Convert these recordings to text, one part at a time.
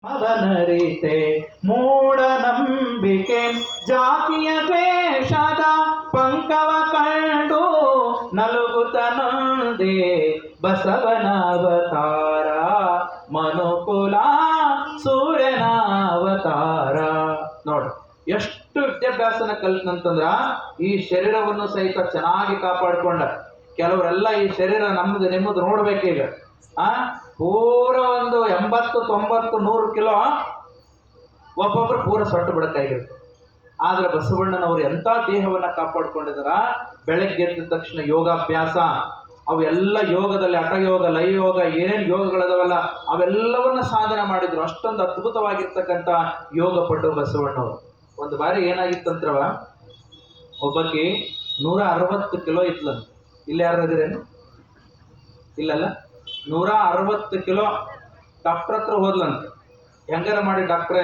ಅವನರಿತೆ ಮೂಢನಂಬಿಕೆ ಜಾತಿಯ ದ್ವೇಷದ ಪಂಕವ ಕಂಡು ನಲುಗುತ್ತನೊಂದೇ ಬಸವನ ಅವತಾರ ಮನುಕುಲ ಸೂರ್ಯನ ಅವತಾರ. ನೋಡು ಎಷ್ಟು ವಿದ್ಯಾಭ್ಯಾಸನ ಕಲ್ತಂತಂದ್ರ ಈ ಶರೀರವನ್ನು ಸಹಿತ ಚೆನ್ನಾಗಿ ಕಾಪಾಡಿಕೊಂಡ. ಕೆಲವರೆಲ್ಲ ಈ ಶರೀರ ನಮ್ಮದು ನಿಮ್ಮದು ನೋಡ್ಬೇಕೀಗ ಪೂರ ಒಂದು 80, 90, 100 ಕಿಲೋ ಒಬ್ಬೊಬ್ರು ಪೂರ ಸೊಟ್ಟು ಬಿಡಕ್ಕಾಗಿರುತ್ತೆ. ಆದ್ರೆ ಬಸವಣ್ಣನವರು ಎಂಥ ದೇಹವನ್ನ ಕಾಪಾಡ್ಕೊಂಡಿದಾರ. ಬೆಳಗ್ಗೆ ಎದ್ದ ತಕ್ಷಣ ಯೋಗಾಭ್ಯಾಸ, ಅವೆಲ್ಲ ಯೋಗದಲ್ಲಿ ಹಠಯೋಗ, ಲಯಯೋಗ, ಏನೇನು ಯೋಗಗಳದವಲ್ಲ ಅವೆಲ್ಲವನ್ನ ಸಾಧನೆ ಮಾಡಿದ್ರು. ಅಷ್ಟೊಂದು ಅದ್ಭುತವಾಗಿರ್ತಕ್ಕಂಥ ಯೋಗ ಪಟ್ಟು ಬಸವಣ್ಣವರು. ಒಂದು ಬಾರಿ ಏನಾಗಿತ್ತಂತ್ರವ, ಒಬ್ಬಕ್ಕೆ 160 ಕಿಲೋ ಇತ್ಲಂತ. ಇಲ್ಲಿ ಯಾರು ಇದ್ದೀರೇನು? ಇಲ್ಲಲ್ಲ, 160 ಕಿಲೋ ಡಾಕ್ಟರ್ ಹತ್ರ ಹೋದ್ಲಂತ. ಹೆಂಗಾರ ಮಾಡಿ ಡಾಕ್ಟ್ರೇ,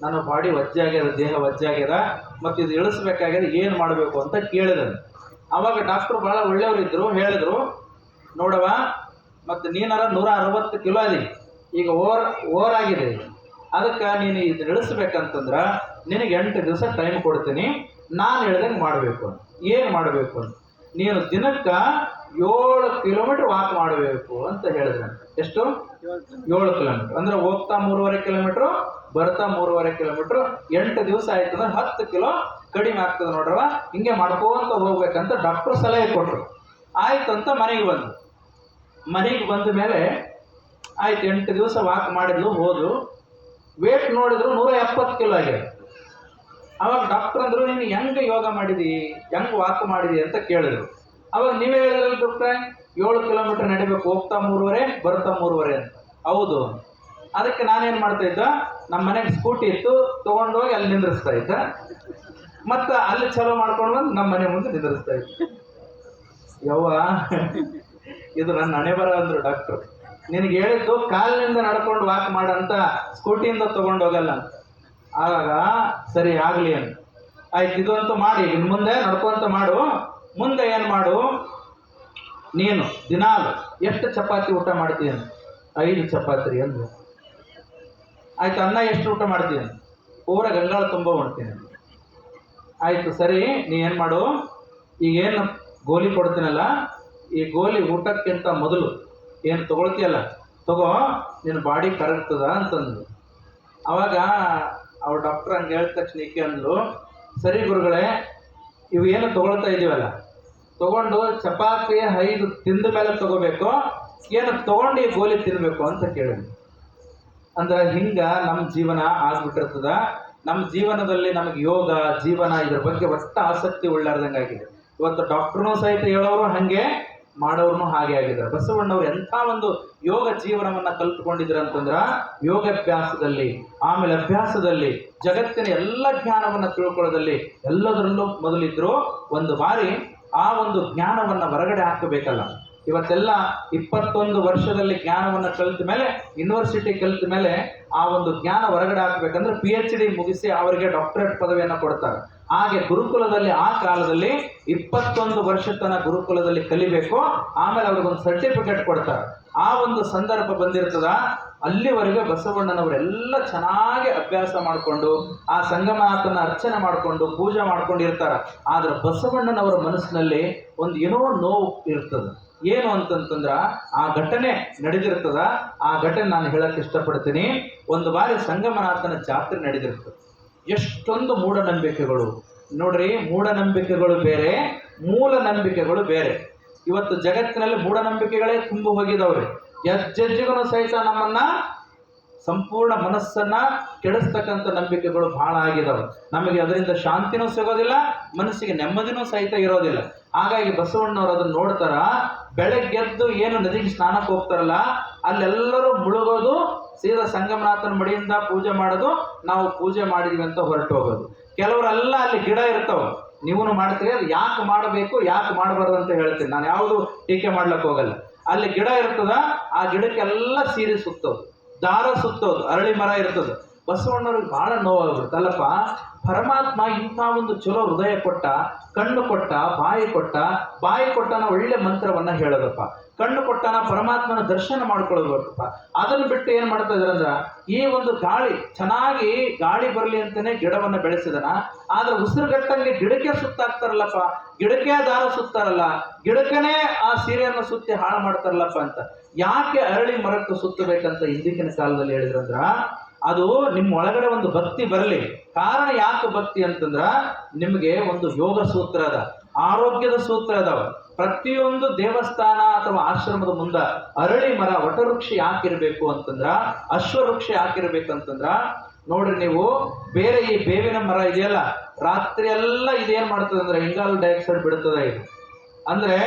ನನ್ನ ಬಾಡಿ ವಜ್ಜೆ ಆಗ್ಯದ, ದೇಹ ವಜ್ಜೆ ಆಗ್ಯದ, ಮತ್ತು ಇದು ಇಳಿಸ್ಬೇಕಾಗ್ಯದ, ಏನು ಮಾಡಬೇಕು ಅಂತ ಕೇಳಿದನು. ಅವಾಗ ಡಾಕ್ಟ್ರು ಭಾಳ ಒಳ್ಳೆಯವರಿದ್ರು. ಹೇಳಿದ್ರು, ನೋಡವ, ಮತ್ತು ನೀನಾರ 160 ಕಿಲೋ ಅದಿ, ಈಗ ಓವರ್ ಆಗಿದೆ, ಅದಕ್ಕೆ ನೀನು ಇದು ಇಳಿಸ್ಬೇಕಂತಂದ್ರೆ ನಿನಗೆ 8 ದಿವಸ ಟೈಮ್ ಕೊಡ್ತೀನಿ, ನಾನು ಹೇಳ್ದಂಗೆ ಮಾಡಬೇಕು. ಏನು ಮಾಡಬೇಕು ಅಂತ, ನೀನು ದಿನಕ್ಕೆ 7 ಕಿಲೋಮೀಟರ್ ವಾಕ್ ಮಾಡಬೇಕು ಅಂತ ಹೇಳಿದ್ರೆ. ಎಷ್ಟು? 7 ಕಿಲೋಮೀಟರ್. ಅಂದ್ರೆ ಹೋಗ್ತಾ 3.5 ಕಿಲೋಮೀಟ್ರು, ಬರ್ತಾ 3.5 ಕಿಲೋಮೀಟ್ರು. 8 ದಿವಸ ಆಯ್ತು ಅಂದ್ರೆ 10 ಕಿಲೋ ಕಡಿಮೆ ಆಗ್ತದೆ ನೋಡ್ರವ. ಹಿಂಗೆ ಮಾಡ್ಕೋಂತ ಹೋಗ್ಬೇಕಂತ ಡಾಕ್ಟ್ರು ಸಲಹೆ ಕೊಟ್ಟರು. ಆಯ್ತಂತ ಮನೆಗೆ ಬಂದ ಮೇಲೆ ಆಯ್ತು, 8 ದಿವಸ ವಾಕ್ ಮಾಡಿದ್ಲು, ಹೋದ್ರು. ವೇಟ್ ನೋಡಿದ್ರು 170 ಕಿಲೋ ಆಗ್ಯದ. ಅವಾಗ ಡಾಕ್ಟರ್ ಅಂದ್ರು, ನೀನು ಹೆಂಗೆ ಯೋಗ ಮಾಡಿದಿ, ಹೆಂಗೆ ವಾಕ್ ಮಾಡಿದಿ ಅಂತ ಕೇಳಿದ್ರು. ಅವಾಗ ನೀವೇ ಹೇಳಿದ್ರಲ್ಲ ಡಾಕ್ಟ್ರೆ, 7 ಕಿಲೋಮೀಟರ್ ನಡಿಬೇಕು, ಹೋಗ್ತಾ 3.5, ಬರ್ತಾ 3.5 ಅಂತ. ಹೌದು. ಅದಕ್ಕೆ ನಾನೇನು ಮಾಡ್ತಾ ಇದ್ದ, ನಮ್ಮ ಮನೆಗೆ ಸ್ಕೂಟಿ ಇತ್ತು, ತೊಗೊಂಡೋಗಿ ಅಲ್ಲಿ ನಿಂದ್ರಿಸ್ತಾ ಇದ್ದ, ಮತ್ತು ಅಲ್ಲಿ ಚಲೋ ಮಾಡ್ಕೊಂಡು ಬಂದು ನಮ್ಮ ಮನೆ ಮುಂದೆ ನಿಂದ್ರಿಸ್ತಾ ಇದ್ದ. ಯವ್ವ, ಇದು ನನ್ನ ಹಣೆ ಬರ ಅಂದ್ರು ಡಾಕ್ಟ್ರು. ನಿನಗೆ ಹೇಳಿದ್ದು ಕಾಲಿನಿಂದ ನಡ್ಕೊಂಡು ವಾಕ್ ಮಾಡಂತ, ಸ್ಕೂಟಿಯಿಂದ ತೊಗೊಂಡೋಗಲ್ಲ ಅಂತ. ಆವಾಗ ಸರಿ ಆಗಲಿ ಅಂತ. ಆಯ್ತು, ಇದು ಅಂತೂ ಮಾಡಿ, ಇನ್ನು ಮುಂದೆ ನಡ್ಕೊಂತ ಮಾಡು. ಮುಂದೆ ಏನು ಮಾಡು, ನೀನು ದಿನಾಲು ಎಷ್ಟು ಚಪಾತಿ ಊಟ ಮಾಡ್ತೀಯ? 5 ಚಪಾತಿ ಅಂದ್ರು. ಆಯ್ತು, ಅನ್ನ ಎಷ್ಟು ಊಟ ಮಾಡ್ತೀಯ? ಪೂರ ಗಂಗಾಳ ತುಂಬ ಉಣ್ತೀನಿ. ಆಯ್ತು ಸರಿ, ನೀ ಏನು ಮಾಡು, ಈಗೇನು ಗೋಲಿ ಕೊಡ್ತೀನಲ್ಲ, ಈ ಗೋಲಿ ಊಟಕ್ಕಿಂತ ಮೊದಲು ಏನು ತೊಗೊಳ್ತೀಯಲ್ಲ, ತಗೋ, ನಿನ್ನ ಬಾಡಿ ಕರಗ್ತದ ಅಂತಂದ್ರು. ಅವಾಗ ಅವ್ರು ಡಾಕ್ಟ್ರ್ ಹಂಗೆ ಹೇಳಿದ ತಕ್ಷಣ ಈಕೆ ಅಂದ್ರು, ಸರಿ ಗುರುಗಳೇ, ಇವು ಏನು ತೊಗೊಳ್ತಾ ಇದ್ದೀವಲ್ಲ, ತೊಗೊಂಡು ಚಪಾತಿ 5 ತಿಂದ ಮೇಲೆ ತಗೋಬೇಕು, ಏನು ತೊಗೊಂಡು ಈ ಗೋಲಿ ತಿನ್ನಬೇಕು ಅಂತ ಕೇಳಿದ್ವಿ. ಅಂದ್ರೆ ಹಿಂಗೆ ನಮ್ಮ ಜೀವನ ಆಗ್ಬಿಟ್ಟಿರ್ತದ. ನಮ್ಮ ಜೀವನದಲ್ಲಿ ನಮಗೆ ಯೋಗ, ಜೀವನ ಇದ್ರ ಬಗ್ಗೆ ಒಟ್ಟು ಆಸಕ್ತಿ ಉಳ್ಳಾರ್ದಂಗೆ ಆಗಿದೆ. ಇವತ್ತು ಡಾಕ್ಟ್ರನೂ ಸಹಿತ ಹೇಳೋರು ಹಾಗೆ, ಮಾಡೋರ್ನು ಹಾಗೆ ಆಗಿದ್ದಾರೆ. ಬಸವಣ್ಣವ್ರು ಎಂಥ ಒಂದು ಯೋಗ ಜೀವನವನ್ನು ಕಲ್ತ್ಕೊಂಡಿದ್ರು ಅಂತಂದ್ರೆ, ಯೋಗಾಭ್ಯಾಸದಲ್ಲಿ, ಆಮೇಲೆ ಅಭ್ಯಾಸದಲ್ಲಿ, ಜಗತ್ತಿನ ಎಲ್ಲ ಜ್ಞಾನವನ್ನು ತಿಳ್ಕೊಳ್ಳೋದಲ್ಲಿ ಎಲ್ಲದರಲ್ಲೂ ಮೊದಲಿದ್ರು. ಒಂದು ಬಾರಿ ಆ ಒಂದು ಜ್ಞಾನವನ್ನು ಹೊರಗಡೆ ಹಾಕಬೇಕಲ್ಲ. ಇವತ್ತೆಲ್ಲ 21 ವರ್ಷದಲ್ಲಿ ಜ್ಞಾನವನ್ನು ಕಲಿತ ಮೇಲೆ, ಯೂನಿವರ್ಸಿಟಿ ಕಲಿತ ಮೇಲೆ ಆ ಒಂದು ಜ್ಞಾನ ಹೊರಗಡೆ ಹಾಕಬೇಕಂದ್ರೆ PhD ಮುಗಿಸಿ ಅವರಿಗೆ ಡಾಕ್ಟರೇಟ್ ಪದವಿಯನ್ನು ಕೊಡ್ತಾರೆ. ಹಾಗೆ ಗುರುಕುಲದಲ್ಲಿ ಆ ಕಾಲದಲ್ಲಿ 21 ವರ್ಷ ತನಕ ಗುರುಕುಲದಲ್ಲಿ ಕಲಿಬೇಕು, ಆಮೇಲೆ ಅವ್ರಿಗೊಂದು ಸರ್ಟಿಫಿಕೇಟ್ ಕೊಡ್ತಾರೆ. ಆ ಒಂದು ಸಂದರ್ಭ ಬಂದಿರ್ತದ. ಅಲ್ಲಿವರೆಗೆ ಬಸವಣ್ಣನವರೆಲ್ಲ ಚೆನ್ನಾಗಿ ಅಭ್ಯಾಸ ಮಾಡಿಕೊಂಡು ಆ ಸಂಗಮನಾಥನ ಅರ್ಚನೆ ಮಾಡಿಕೊಂಡು ಪೂಜೆ ಮಾಡ್ಕೊಂಡಿರ್ತಾರೆ. ಆದ್ರೆ ಬಸವಣ್ಣನವರ ಮನಸ್ಸಿನಲ್ಲಿ ಒಂದು ಏನೋ ನೋವು ಇರ್ತದೆ. ಏನು ಅಂತಂತಂದ್ರ, ಆ ಘಟನೆ ನಡೆದಿರ್ತದ. ಆ ಘಟನೆ ನಾನು ಹೇಳಕ್ಕೆ ಇಷ್ಟಪಡ್ತೀನಿ. ಒಂದು ಬಾರಿ ಸಂಗಮನಾಥನ ಜಾತ್ರೆ ನಡೆದಿರ್ತದೆ. ಎಷ್ಟೊಂದು ಮೂಢನಂಬಿಕೆಗಳು ನೋಡ್ರಿ. ಮೂಢನಂಬಿಕೆಗಳು ಬೇರೆ, ಮೂಲ ನಂಬಿಕೆಗಳು ಬೇರೆ. ಇವತ್ತು ಜಗತ್ತಿನಲ್ಲಿ ಮೂಢನಂಬಿಕೆಗಳೇ ತುಂಬ ಹೋಗಿದವ್ರಿ. ಜಜ್ಜಿಗೂ ಸಹಿತ ನಮ್ಮನ್ನ ಸಂಪೂರ್ಣ ಮನಸ್ಸನ್ನ ಕೆಡಿಸ್ತಕ್ಕಂಥ ನಂಬಿಕೆಗಳು ಬಹಳ ಆಗಿದಾವೆ. ನಮಗೆ ಅದರಿಂದ ಶಾಂತಿನೂ ಸಿಗೋದಿಲ್ಲ, ಮನಸ್ಸಿಗೆ ನೆಮ್ಮದಿನೂ ಸಹಿತ ಇರೋದಿಲ್ಲ. ಹಾಗಾಗಿ ಬಸವಣ್ಣವ್ರು ಅದನ್ನು ನೋಡ್ತಾರ. ಬೆಳಗ್ಗೆದ್ದು ಏನು ನದಿಗೆ ಸ್ನಾನಕ್ಕೆ ಹೋಗ್ತಾರಲ್ಲ, ಅಲ್ಲೆಲ್ಲರೂ ಮುಳುಗೋದು, ಸೀದಾ ಸಂಗಮನಾಥನ ಮಡಿಯಿಂದ ಪೂಜೆ ಮಾಡೋದು, ನಾವು ಪೂಜೆ ಮಾಡಿದ್ವಿ ಅಂತ ಹೊರಟು ಹೋಗೋದು. ಕೆಲವರೆಲ್ಲ ಅಲ್ಲಿ ಗಿಡ ಇರ್ತಾವ, ನೀವು ಮಾಡ್ತೀರಿ, ಅದು ಯಾಕೆ ಮಾಡಬೇಕು ಯಾಕೆ ಮಾಡಬಾರ್ದು ಅಂತ ಹೇಳ್ತೀನಿ. ನಾನು ಯಾವುದು ಟೀಕೆ ಮಾಡ್ಲಿಕ್ಕೆ ಹೋಗಲ್ಲ. ಅಲ್ಲಿ ಗಿಡ ಇರ್ತದ, ಆ ಗಿಡಕ್ಕೆಲ್ಲ ಸೀರೆ ಸುತ್ತೋದು, ದಾರ ಸುತ್ತೋದು, ಅರಳಿ ಮರ ಇರ್ತದೆ, ಬಸವಣ್ಣವ್ರಿಗೆ ಬಹಳ ನೋವಾಗ್ಬಿಡ್ತು. ಅಲ್ಲಪ್ಪ, ಪರಮಾತ್ಮ ಇಂಥ ಒಂದು ಚಲೋ ಹೃದಯ ಕೊಟ್ಟ, ಕಣ್ಣು ಕೊಟ್ಟ, ಬಾಯಿ ಕೊಟ್ಟನ ಒಳ್ಳೆ ಮಂತ್ರವನ್ನ ಹೇಳೋದಪ್ಪ, ಕಣ್ಣು ಕೊಟ್ಟನ ಪರಮಾತ್ಮನ ದರ್ಶನ ಮಾಡ್ಕೊಳ್ಬೇಕಪ್ಪ. ಅದನ್ನು ಬಿಟ್ಟು ಏನ್ ಮಾಡ್ತಾ ಇದ್ರಂದ್ರ, ಈ ಒಂದು ಗಾಳಿ ಚೆನ್ನಾಗಿ ಗಾಳಿ ಬರಲಿ ಅಂತಾನೆ ಗಿಡವನ್ನ ಬೆಳೆಸಿದನ. ಆದ್ರೆ ಉಸಿರುಗಟ್ಟಂಗೆ ಗಿಡಕ್ಕೆ ಸುತ್ತಾಕ್ತಾರಲ್ಲಪ್ಪ, ಗಿಡಕ್ಕೆ ದಾರ ಸುತ್ತಾರಲ್ಲ, ಗಿಡಕ್ಕನೇ ಆ ಸೀರೆಯನ್ನು ಸುತ್ತಿ ಹಾಳು ಮಾಡ್ತಾರಲ್ಲಪ್ಪ ಅಂತ. ಯಾಕೆ ಅರಳಿ ಮರಕ್ಕೆ ಸುತ್ತಬೇಕಂತ ಹಿಂದಿನ ಕಾಲದಲ್ಲಿ ಹೇಳಿದ್ರಂದ್ರ, ಅದು ನಿಮ್ಮ ಒಳಗಡೆ ಒಂದು ಭಕ್ತಿ ಬರಲಿ. ಕಾರಣ ಯಾಕೆ ಭಕ್ತಿ ಅಂತಂದ್ರ, ನಿಮಗೆ ಒಂದು ಯೋಗ ಸೂತ್ರ ಅದ, ಆರೋಗ್ಯದ ಸೂತ್ರ ಅದಾವ. ಪ್ರತಿಯೊಂದು ದೇವಸ್ಥಾನ ಅಥವಾ ಆಶ್ರಮದ ಮುಂದ ಅರಳಿ ಮರ, ವಟವೃಕ್ಷ ಯಾಕಿರ್ಬೇಕು ಅಂತಂದ್ರ, ಅಶ್ವವೃಕ್ಷ ಯಾಕಿರ್ಬೇಕಂತಂದ್ರ, ನೋಡ್ರಿ ನೀವು ಬೇರೆ ಈ ಬೇವಿನ ಮರ ಇದೆಯಲ್ಲ, ರಾತ್ರಿ ಎಲ್ಲ ಇದೇನ್ ಮಾಡ್ತದೆ ಅಂದ್ರೆ ಇಂಗಾಲ ಡೈಆಕ್ಸೈಡ್ ಬಿಡುತ್ತದೆ. ಇದು ಅಂದ್ರೆ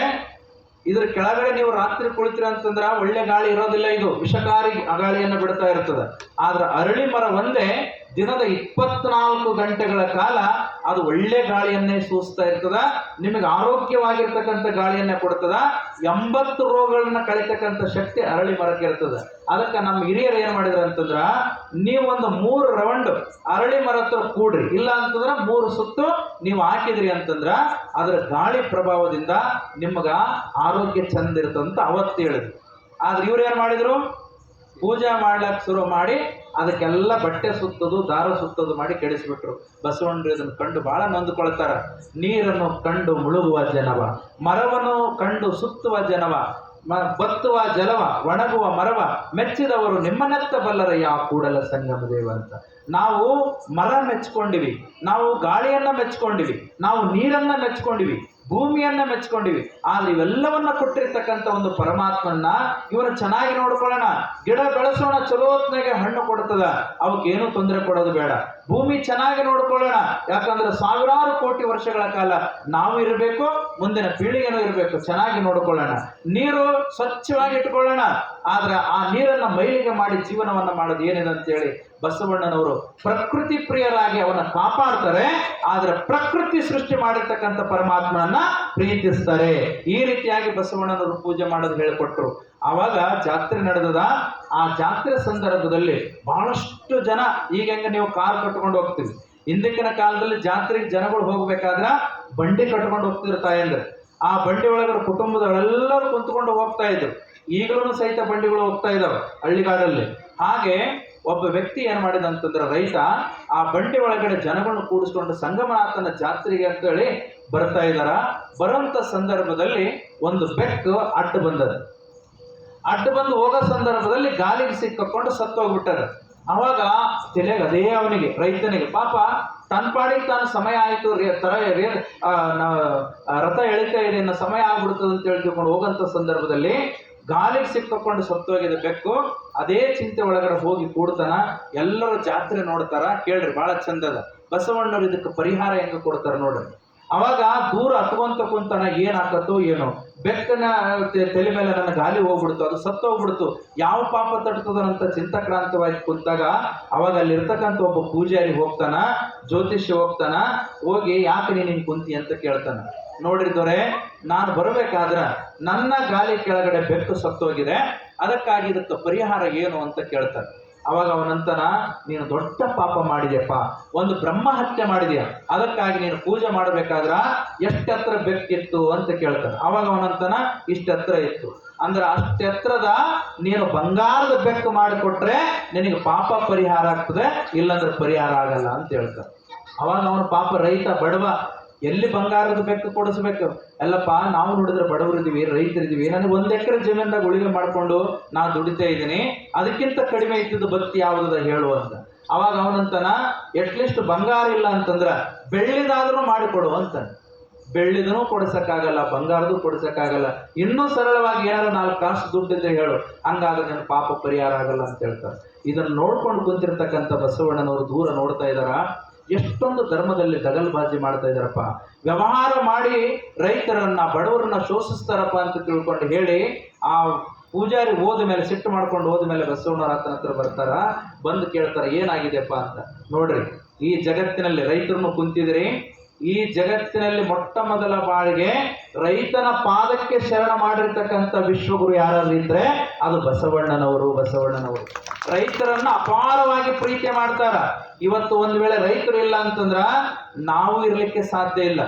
ಇದ್ರ ಕೆಳಗಡೆ ನೀವು ರಾತ್ರಿ ಕುಳಿತೀರ ಅಂತಂದ್ರ ಒಳ್ಳೆ ಗಾಳಿ ಇರೋದಿಲ್ಲ, ಇದು ವಿಷಕಾರಿ ಗಾಳಿಯನ್ನು ಬಿಡ್ತಾ ಇರ್ತದೆ. ಆದ್ರೆ ಅರಳಿ ಮರ ಒಂದೇ ದಿನದ 24 ಗಂಟೆಗಳ ಕಾಲ ಅದು ಒಳ್ಳೆ ಗಾಳಿಯನ್ನೇ ಸೂಸ್ತಾ ಇರ್ತದ, ನಿಮಗೆ ಆರೋಗ್ಯವಾಗಿರ್ತಕ್ಕಂಥ ಗಾಳಿಯನ್ನೇ ಕೊಡ್ತದ. 80 ರೋಗಗಳನ್ನ ಕಳಿತಕ್ಕಂಥ ಶಕ್ತಿ ಅರಳಿ ಮರಕ್ಕೆ ಇರ್ತದೆ. ಅದಕ್ಕೆ ನಮ್ಮ ಹಿರಿಯರು ಏನ್ ಮಾಡಿದ್ರ ಅಂತಂದ್ರ, ನೀವು ಒಂದು 3 ರೌಂಡ್ ಅರಳಿ ಮರ ಹತ್ರ ಕೂಡ್ರಿ, ಇಲ್ಲ ಅಂತಂದ್ರ 3 ಸುತ್ತು ನೀವು ಹಾಕಿದ್ರಿ ಅಂತಂದ್ರ ಅದರ ಗಾಳಿ ಪ್ರಭಾವದಿಂದ ನಿಮ್ಗ ಆರೋಗ್ಯ ಚಂದ ಇರ್ತದಂತ ಅವತ್ತು ಹೇಳಿದ್ರು. ಆದ್ರೆ ಇವ್ರು ಏನ್ ಮಾಡಿದ್ರು, ಪೂಜೆ ಮಾಡ್ಲಕ್ ಶುರು ಮಾಡಿ ಅದಕ್ಕೆಲ್ಲ ಬಟ್ಟೆ ಸುತ್ತದು, ದಾರ ಸುತ್ತದು ಮಾಡಿ ಕೆಡಿಸ್ಬಿಟ್ರು. ಬಸವಣ್ಣರು ಇದನ್ನು ಕಂಡು ಬಹಳ ನೊಂದುಕೊಳ್ತಾರ. ನೀರನ್ನು ಕಂಡು ಮುಳುಗುವ ಜನವ, ಮರವನ್ನು ಕಂಡು ಸುತ್ತುವ ಜನವ, ಬತ್ತುವ ಜಲವ, ಒಣಗುವ ಮರವ ಮೆಚ್ಚಿದವರು ನಿಮ್ಮನೆತ್ತ ಬಲ್ಲರಯ್ಯ ಕೂಡಲ ಸಂಗಮ ದೇವ ಅಂತ. ನಾವು ಮರ ಮೆಚ್ಕೊಂಡಿವಿ, ನಾವು ಗಾಳಿಯನ್ನ ಮೆಚ್ಕೊಂಡಿವಿ, ನಾವು ನೀರನ್ನ ಮೆಚ್ಕೊಂಡಿವಿ, ಭೂಮಿಯನ್ನ ಮೆಚ್ಕೊಂಡಿವಿ. ಆದ್ರೆ ಇವೆಲ್ಲವನ್ನ ಕೊಟ್ಟಿರ್ತಕ್ಕಂಥ ಒಂದು ಪರಮಾತ್ಮನ್ನ ಇವನು ಚೆನ್ನಾಗಿ ನೋಡ್ಕೊಳ್ಳೋಣ. ಗಿಡ ಬೆಳೆಸೋಣ, ಚಲೋ ಹೊತ್ನಾಗೆ ಹಣ್ಣು ಕೊಡ್ತದ, ಅವಕ್ಕೇನು ತೊಂದರೆ ಕೊಡೋದು ಬೇಡ. ಭೂಮಿ ಚೆನ್ನಾಗಿ ನೋಡ್ಕೊಳ್ಳೋಣ, ಯಾಕಂದ್ರೆ ಸಾವಿರಾರು ಕೋಟಿ ವರ್ಷಗಳ ಕಾಲ ನಾವು ಇರಬೇಕು, ಮುಂದಿನ ಪೀಳಿಗೆನೂ ಇರಬೇಕು, ಚೆನ್ನಾಗಿ ನೋಡ್ಕೊಳ್ಳೋಣ. ನೀರು ಸ್ವಚ್ಛವಾಗಿ ಇಟ್ಕೊಳ್ಳೋಣ, ಆದ್ರೆ ಆ ನೀರನ್ನ ಮೈಲಿಗೆ ಮಾಡಿ ಜೀವನವನ್ನ ಮಾಡೋದು ಏನಿದೆ ಅಂತೇಳಿ ಬಸವಣ್ಣನವರು ಪ್ರಕೃತಿ ಪ್ರಿಯರಾಗಿ ಅವನ್ನ ಕಾಪಾಡ್ತಾರೆ. ಆದ್ರೆ ಪ್ರಕೃತಿ ಸೃಷ್ಟಿ ಮಾಡಿರ್ತಕ್ಕಂಥ ಪರಮಾತ್ಮನನ್ನ ಪ್ರೀತಿಸ್ತಾರೆ. ಈ ರೀತಿಯಾಗಿ ಬಸವಣ್ಣನವರು ಪೂಜೆ ಮಾಡೋದು ಹೇಳಿಕೊಟ್ರು. ಆವಾಗ ಜಾತ್ರೆ ನಡೆದದ. ಆ ಜಾತ್ರೆ ಸಂದರ್ಭದಲ್ಲಿ ಬಹಳಷ್ಟು ಜನ, ಈಗ ಹೆಂಗ ನೀವು ಕಾರ್ ಕಟ್ಕೊಂಡು ಹೋಗ್ತೀವಿ, ಹಿಂದಿನ ಕಾಲದಲ್ಲಿ ಜಾತ್ರೆಗೆ ಜನಗಳು ಹೋಗ್ಬೇಕಾದ್ರ ಬಂಡಿ ಕಟ್ಕೊಂಡು ಹೋಗ್ತಿದ್ರು ತಾಯಂದ್ರೆ. ಆ ಬಂಡಿ ಒಳಗಡೆ ಕುಟುಂಬದವರೆಲ್ಲರೂ ಕುಂತ್ಕೊಂಡು ಹೋಗ್ತಾ ಇದ್ರು. ಈಗಲೂ ಸಹಿತ ಬಂಡಿಗಳು ಹೋಗ್ತಾ ಇದಾವೆ ಹಳ್ಳಿಗಾಡಲ್ಲಿ. ಹಾಗೆ ಒಬ್ಬ ವ್ಯಕ್ತಿ ಏನ್ ಮಾಡಿದ ಅಂತಂದ್ರೆ, ರೈತ ಆ ಬಂಡಿ ಒಳಗಡೆ ಜನಗಳನ್ನು ಕೂಡಿಸ್ಕೊಂಡು ಸಂಗಮನಾಥನ ಜಾತ್ರೆಗೆ ಅಂತೇಳಿ ಬರ್ತಾ ಇದ್ದಾರ. ಬರುವಂತ ಸಂದರ್ಭದಲ್ಲಿ ಒಂದು ಬೆಕ್ಕು ಅಡ್ಡ ಬಂದದ. ಅಡ್ಡ ಬಂದು ಹೋಗೋ ಸಂದರ್ಭದಲ್ಲಿ ಗಾಲಿಗೆ ಸಿಕ್ಕೊಂಡು ಸತ್ತೋಗ್ಬಿಟ್ಟದ. ಅವಾಗ ತಲೆಗೆ ಅದೇ ಅವನಿಗೆ, ರೈತನಿಗೆ, ಪಾಪ ತನ್ನ ಪಾಡಿಗೆ ತಾನು ಸಮಯ ಆಯಿತು, ರಥ ಎಳಿತಾ ಇದೆ, ಇನ್ನು ಸಮಯ ಆಗ್ಬಿಡ್ತದೆ ಅಂತ ಹೇಳ್ತಿಕೊಂಡು ಹೋಗಂತ ಸಂದರ್ಭದಲ್ಲಿ ಗಾಲಿಗೆ ಸಿಕ್ಕೊಂಡು ಸತ್ತೋಗಿದೆ ಬೆಕ್ಕು. ಅದೇ ಚಿಂತೆ ಒಳಗಡೆ ಹೋಗಿ ಕೂಡ್ತಾನ. ಎಲ್ಲರೂ ಜಾತ್ರೆ ನೋಡ್ತಾರ. ಕೇಳ್ರಿ, ಬಹಳ ಚಂದದ. ಬಸವಣ್ಣವ್ರು ಇದಕ್ಕೆ ಪರಿಹಾರ ಹೆಂಗ ಕೊಡ್ತಾರ ನೋಡ್ರಿ. ಅವಾಗ ದೂರ ಹತ್ಕೊಂತ ಕುಂತಾನ, ಏನ್ ಹಾಕತ್ತೋ ಏನೋ, ಬೆಕ್ಕನ ತಲೆ ಮೇಲೆ ನನ್ನ ಗಾಲಿ ಹೋಗ್ಬಿಡ್ತು, ಅದು ಸತ್ತೋಗ್ಬಿಡ್ತು, ಯಾವ ಪಾಪ ತಡ್ತದನಂತ ಚಿಂತಾಕ್ರಾಂತವಾಗಿ ಕುಂತಾಗ ಅವಾಗ ಅಲ್ಲಿರ್ತಕ್ಕಂಥ ಒಬ್ಬ ಪೂಜಾರಿ ಹೋಗ್ತಾನ, ಜ್ಯೋತಿಷ್ಯ ಹೋಗ್ತಾನ. ಹೋಗಿ ಯಾಕೆ ನೀನು ಹಿಂಗೆ ಕುಂತಿ ಅಂತ ಕೇಳ್ತಾನ. ನೋಡ್ರಿ ದೊರೆ, ನಾನು ಬರಬೇಕಾದ್ರ ನನ್ನ ಗಾಲಿ ಕೆಳಗಡೆ ಬೆಕ್ಕು ಸತ್ತೋಗಿದೆ, ಅದಕ್ಕಾಗಿ ಇದಕ್ಕೆ ಪರಿಹಾರ ಏನು ಅಂತ ಕೇಳ್ತಾನೆ. ಅವಾಗ ಅವನಂತನ, ನೀನು ದೊಡ್ಡ ಪಾಪ ಮಾಡಿದ್ಯಪ್ಪ, ಒಂದು ಬ್ರಹ್ಮ ಹತ್ಯೆ ಮಾಡಿದ್ಯಾ, ಅದಕ್ಕಾಗಿ ನೀನು ಪೂಜೆ ಮಾಡಬೇಕಾದ್ರ ಎಷ್ಟು ಎತ್ತರ ಬೆಕ್ಕಿತ್ತು ಅಂತ ಕೇಳ್ತಾನೆ. ಅವಾಗ ಅವನಂತನ, ಇಷ್ಟ ಎತ್ತರ ಇತ್ತು. ಅಂದ್ರೆ ಅಷ್ಟು ಎತ್ತರದ ನೀನು ಬಂಗಾರದ ಬೆಕ್ಕು ಮಾಡಿಕೊಟ್ರೆ ನಿನಗೆ ಪಾಪ ಪರಿಹಾರ ಆಗ್ತದೆ, ಇಲ್ಲಾಂದ್ರೆ ಪರಿಹಾರ ಆಗಲ್ಲ ಅಂತ ಹೇಳ್ತಾನೆ. ಅವಾಗ ಅವನು ಪಾಪ ರೈತ, ಬಡವ, ಎಲ್ಲಿ ಬಂಗಾರದ ಬೆಕ್ಕು ಕೊಡಿಸ್ಬೇಕು? ಅಲ್ಲಪ್ಪ, ನಾವು ನೋಡಿದ್ರೆ ಬಡವರಿದ್ದೀವಿ, ರೈತರಿದ್ದೀವಿ, ನನಗೆ 1 ಎಕರೆ ಜಮೀನ್ದಾಗ ಉಳಿಗೆ ಮಾಡ್ಕೊಂಡು ನಾನು ದುಡಿತಾ ಇದ್ದೀನಿ, ಅದಕ್ಕಿಂತ ಕಡಿಮೆ ಇಟ್ಟಿದ್ದು ಭಕ್ತಿ ಯಾವುದದ ಹೇಳು ಅಂತ. ಅವಾಗ ಅವನಂತನ, ಎಟ್ಲೀಸ್ಟ್ ಬಂಗಾರ ಇಲ್ಲ ಅಂತಂದ್ರ ಬೆಳ್ಳಿದಾದ್ರೂ ಮಾಡಿಕೊಡು ಅಂತಾನೆ. ಬೆಳ್ಳಿದೂ ಕೊಡಿಸಕ್ಕಾಗಲ್ಲ, ಬಂಗಾರದು ಕೊಡಿಸಕ್ಕಾಗಲ್ಲ, ಇನ್ನೂ ಸರಳವಾಗಿ ಏನಾದ್ರು 4 ಕಾಸು ದುಡ್ಡಿದ್ರೆ ಹೇಳು, ಹಂಗಾದ್ರೆ ನನ್ನ ಪಾಪ ಪರಿಹಾರ ಆಗಲ್ಲ ಅಂತ ಹೇಳ್ತಾರೆ. ಇದನ್ನು ನೋಡ್ಕೊಂಡು ಕುಂತಿರ್ತಕ್ಕಂಥ ಬಸವಣ್ಣನವರು ದೂರ ನೋಡ್ತಾ ಇದ್ದಾರ. ಎಷ್ಟೊಂದು ಧರ್ಮದಲ್ಲಿ ದಗಲ್ಬಾಜಿ ಮಾಡ್ತಾ ಇದ್ದಾರಪ್ಪ, ವ್ಯವಹಾರ ಮಾಡಿ ರೈತರನ್ನ, ಬಡವರನ್ನ ಶೋಷಿಸ್ತಾರಪ್ಪ ಅಂತ ತಿಳ್ಕೊಂಡು ಹೇಳಿ ಆ ಪೂಜಾರಿ ಹೋದ ಮೇಲೆ, ಸಿಟ್ಟು ಮಾಡ್ಕೊಂಡು ಹೋದ ಮೇಲೆ ಬಸವಣ್ಣವ್ರ ಆತನ ಹತ್ರ ಬರ್ತಾರ. ಬಂದು ಕೇಳ್ತಾರ, ಏನಾಗಿದೆಪ್ಪ ಅಂತ. ನೋಡ್ರಿ, ಈ ಜಗತ್ತಿನಲ್ಲಿ ರೈತರನ್ನು ಕುಂತಿದ್ರಿ, ಈ ಜಗತ್ತಿನಲ್ಲಿ ಮೊಟ್ಟ ಮೊದಲ ಬಾಳಿಗೆ ರೈತನ ಪಾದಕ್ಕೆ ಶರಣ ಮಾಡಿರ್ತಕ್ಕಂಥ ವಿಶ್ವಗುರು ಯಾರಾದ್ರೂ ಇದ್ರೆ ಅದು ಬಸವಣ್ಣನವರು. ರೈತರನ್ನ ಅಪಾರವಾಗಿ ಪ್ರೀತಿ ಮಾಡ್ತಾರ. ಇವತ್ತು ಒಂದ್ ವೇಳೆ ರೈತರು ಇಲ್ಲ ಅಂತಂದ್ರ ನಾವು ಇರ್ಲಿಕ್ಕೆ ಸಾಧ್ಯ ಇಲ್ಲ.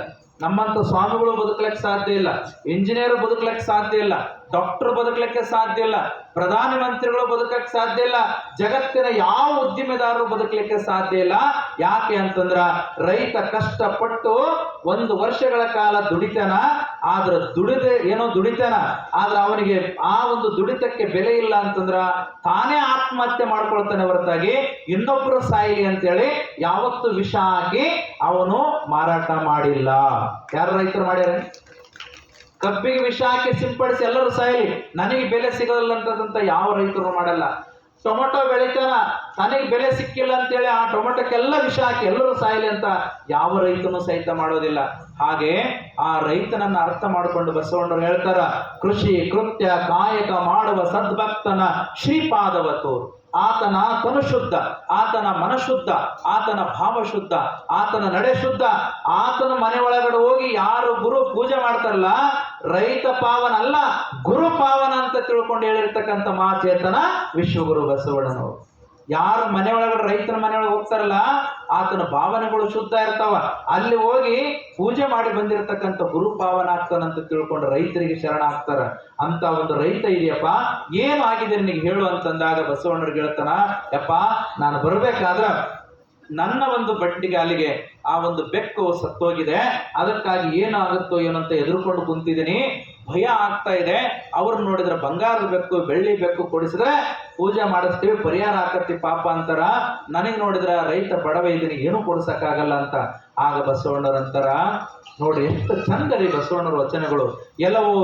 ನಮ್ಮಂತ ಸ್ವಾಮಿಗಳು ಬದುಕಲಿಕ್ಕೆ ಸಾಧ್ಯ ಇಲ್ಲ, ಇಂಜಿನಿಯರ್ ಬದುಕಲಿಕ್ಕೆ ಸಾಧ್ಯ ಇಲ್ಲ, ಡಾಕ್ಟರ್ ಬದುಕಲಿಕ್ಕೆ ಸಾಧ್ಯ ಇಲ್ಲ, ಪ್ರಧಾನ ಮಂತ್ರಿಗಳು ಬದುಕಲಿಕ್ಕೆ ಸಾಧ್ಯ ಇಲ್ಲ, ಜಗತ್ತಿನ ಯಾವ ಉದ್ದಿಮೆದಾರರು ಬದುಕಲಿಕ್ಕೆ ಸಾಧ್ಯ ಇಲ್ಲ. ಯಾಕೆ ಅಂತಂದ್ರ ರೈತ ಕಷ್ಟಪಟ್ಟು 1 ವರ್ಷಗಳ ಕಾಲ ದುಡಿತಾನ. ಆದ್ರ ದುಡಿತಾನ, ಆದ್ರೆ ಅವನಿಗೆ ಆ ಒಂದು ದುಡಿತಕ್ಕೆ ಬೆಲೆ ಇಲ್ಲ ಅಂತಂದ್ರ ತಾನೇ ಆತ್ಮಹತ್ಯೆ ಮಾಡ್ಕೊಳ್ತಾನೆ ಹೊರತಾಗಿ ಇನ್ನೊಬ್ರು ಸಾಯಿಲಿ ಅಂತೇಳಿ ಯಾವತ್ತು ವಿಷ ಹಾಕಿ ಅವನು ಮಾರಾಟ ಮಾಡಿಲ್ಲ. ಯಾರು ರೈತರು ಮಾಡ್ಯಾರ? ಕಬ್ಬಿಗೆ ವಿಷ ಹಾಕಿ ಸಿಂಪಡಿಸಿ ಎಲ್ಲರೂ ಸಾಯಲಿ, ನನಗೆ ಬೆಲೆ ಸಿಗೋದಿಲ್ಲ ಅಂತದಂತ ಯಾವ ರೈತರು ಮಾಡಲ್ಲ. ಟೊಮೆಟೊ ಬೆಳಿತಾನ, ತನಗೆ ಬೆಲೆ ಸಿಕ್ಕಿಲ್ಲ ಅಂತೇಳಿ ಆ ಟೊಮೆಟೊಕ್ಕೆಲ್ಲ ವಿಷ ಹಾಕಿ ಎಲ್ಲರೂ ಸಾಯಲಿ ಅಂತ ಯಾವ ರೈತನು ಸಹಿತ ಮಾಡೋದಿಲ್ಲ. ಹಾಗೆ ಆ ರೈತನನ್ನ ಅರ್ಥ ಮಾಡಿಕೊಂಡು ಬಸವಣ್ಣರು ಹೇಳ್ತಾರ, ಕೃಷಿ ಕೃತ್ಯ ಕಾಯಕ ಮಾಡುವ ಸದ್ಭಕ್ತನ ಶ್ರೀಪಾದವತು. ಆತನ ತನು ಶುದ್ಧ, ಆತನ ಮನಶುದ್ಧ, ಆತನ ಭಾವ ಶುದ್ಧ, ಆತನ ನಡೆ ಶುದ್ಧ. ಆತನ ಮನೆ ಒಳಗಡೆ ಹೋಗಿ ಯಾರು ಗುರು ಪೂಜೆ ಮಾಡ್ತಾರಲ್ಲ, ರೈತ ಪಾವನ ಅಲ್ಲ ಗುರು ಪಾವನ ಅಂತ ತಿಳ್ಕೊಂಡು ಹೇಳಿರ್ತಕ್ಕಂಥ ಮಹಾಚೇತನ ವಿಶ್ವಗುರು ಬಸವಣ್ಣನವರು. ಯಾರು ಮನೆ ಒಳಗಡೆ ರೈತನ ಮನೆ ಒಳಗೆ ಹೋಗ್ತಾರಲ್ಲ, ಆತನ ಭಾವನೆಗಳು ಶುದ್ಧ ಇರ್ತಾವ. ಅಲ್ಲಿ ಹೋಗಿ ಪೂಜೆ ಮಾಡಿ ಬಂದಿರತಕ್ಕಂಥ ಗುರು ಪಾವನ ಆಗ್ತಾನಂತ ತಿಳ್ಕೊಂಡು ರೈತರಿಗೆ ಶರಣ ಆಗ್ತಾರ. ಅಂತ ಒಂದು ರೈತ ಇದೆಯಪ್ಪ, ಏನು ಆಗಿದೆ ನಿನಗೆ ಹೇಳು ಅಂತಂದಾಗ ಬಸವಣ್ಣರಿಗೆ ಹೇಳ್ತಾನ, ಯಪ್ಪ ನಾನು ಬರ್ಬೇಕಾದ್ರ ನನ್ನ ಒಂದು ಬಂಡಿಗೆ ಅಲ್ಲಿಗೆ ಆ ಒಂದು ಬೆಕ್ಕು ಸತ್ತೋಗಿದೆ, ಅದಕ್ಕಾಗಿ ಏನಾಗುತ್ತೋ ಏನಂತ ಎದುರ್ಕೊಂಡು ಕುಂತಿದ್ದೀನಿ, ಭಯ ಆಗ್ತಾ ಇದೆ. ಅವ್ರನ್ನ ನೋಡಿದ್ರೆ ಬಂಗಾರದ ಬೆಕ್ಕು ಬೆಳ್ಳಿ ಬೆಕ್ಕು ಕೊಡಿಸಿದ್ರೆ ಪೂಜೆ ಮಾಡಿಸ್ತೀವಿ, ಪರಿಹಾರ ಆಕತಿ ಪಾಪ ಅಂತಾರ. ನನಗೆ ನೋಡಿದ್ರೆ ರೈತ ಬಡವ ಇದೀನಿ, ಏನು ಕೊಡ್ಸಕ್ಕಾಗಲ್ಲ ಅಂತ. ಆಗ ಬಸವಣ್ಣರಂತಾರ, ನೋಡಿ ಎಷ್ಟು ಚಂದ ರೀ ಬಸವಣ್ಣರ ವಚನಗಳು.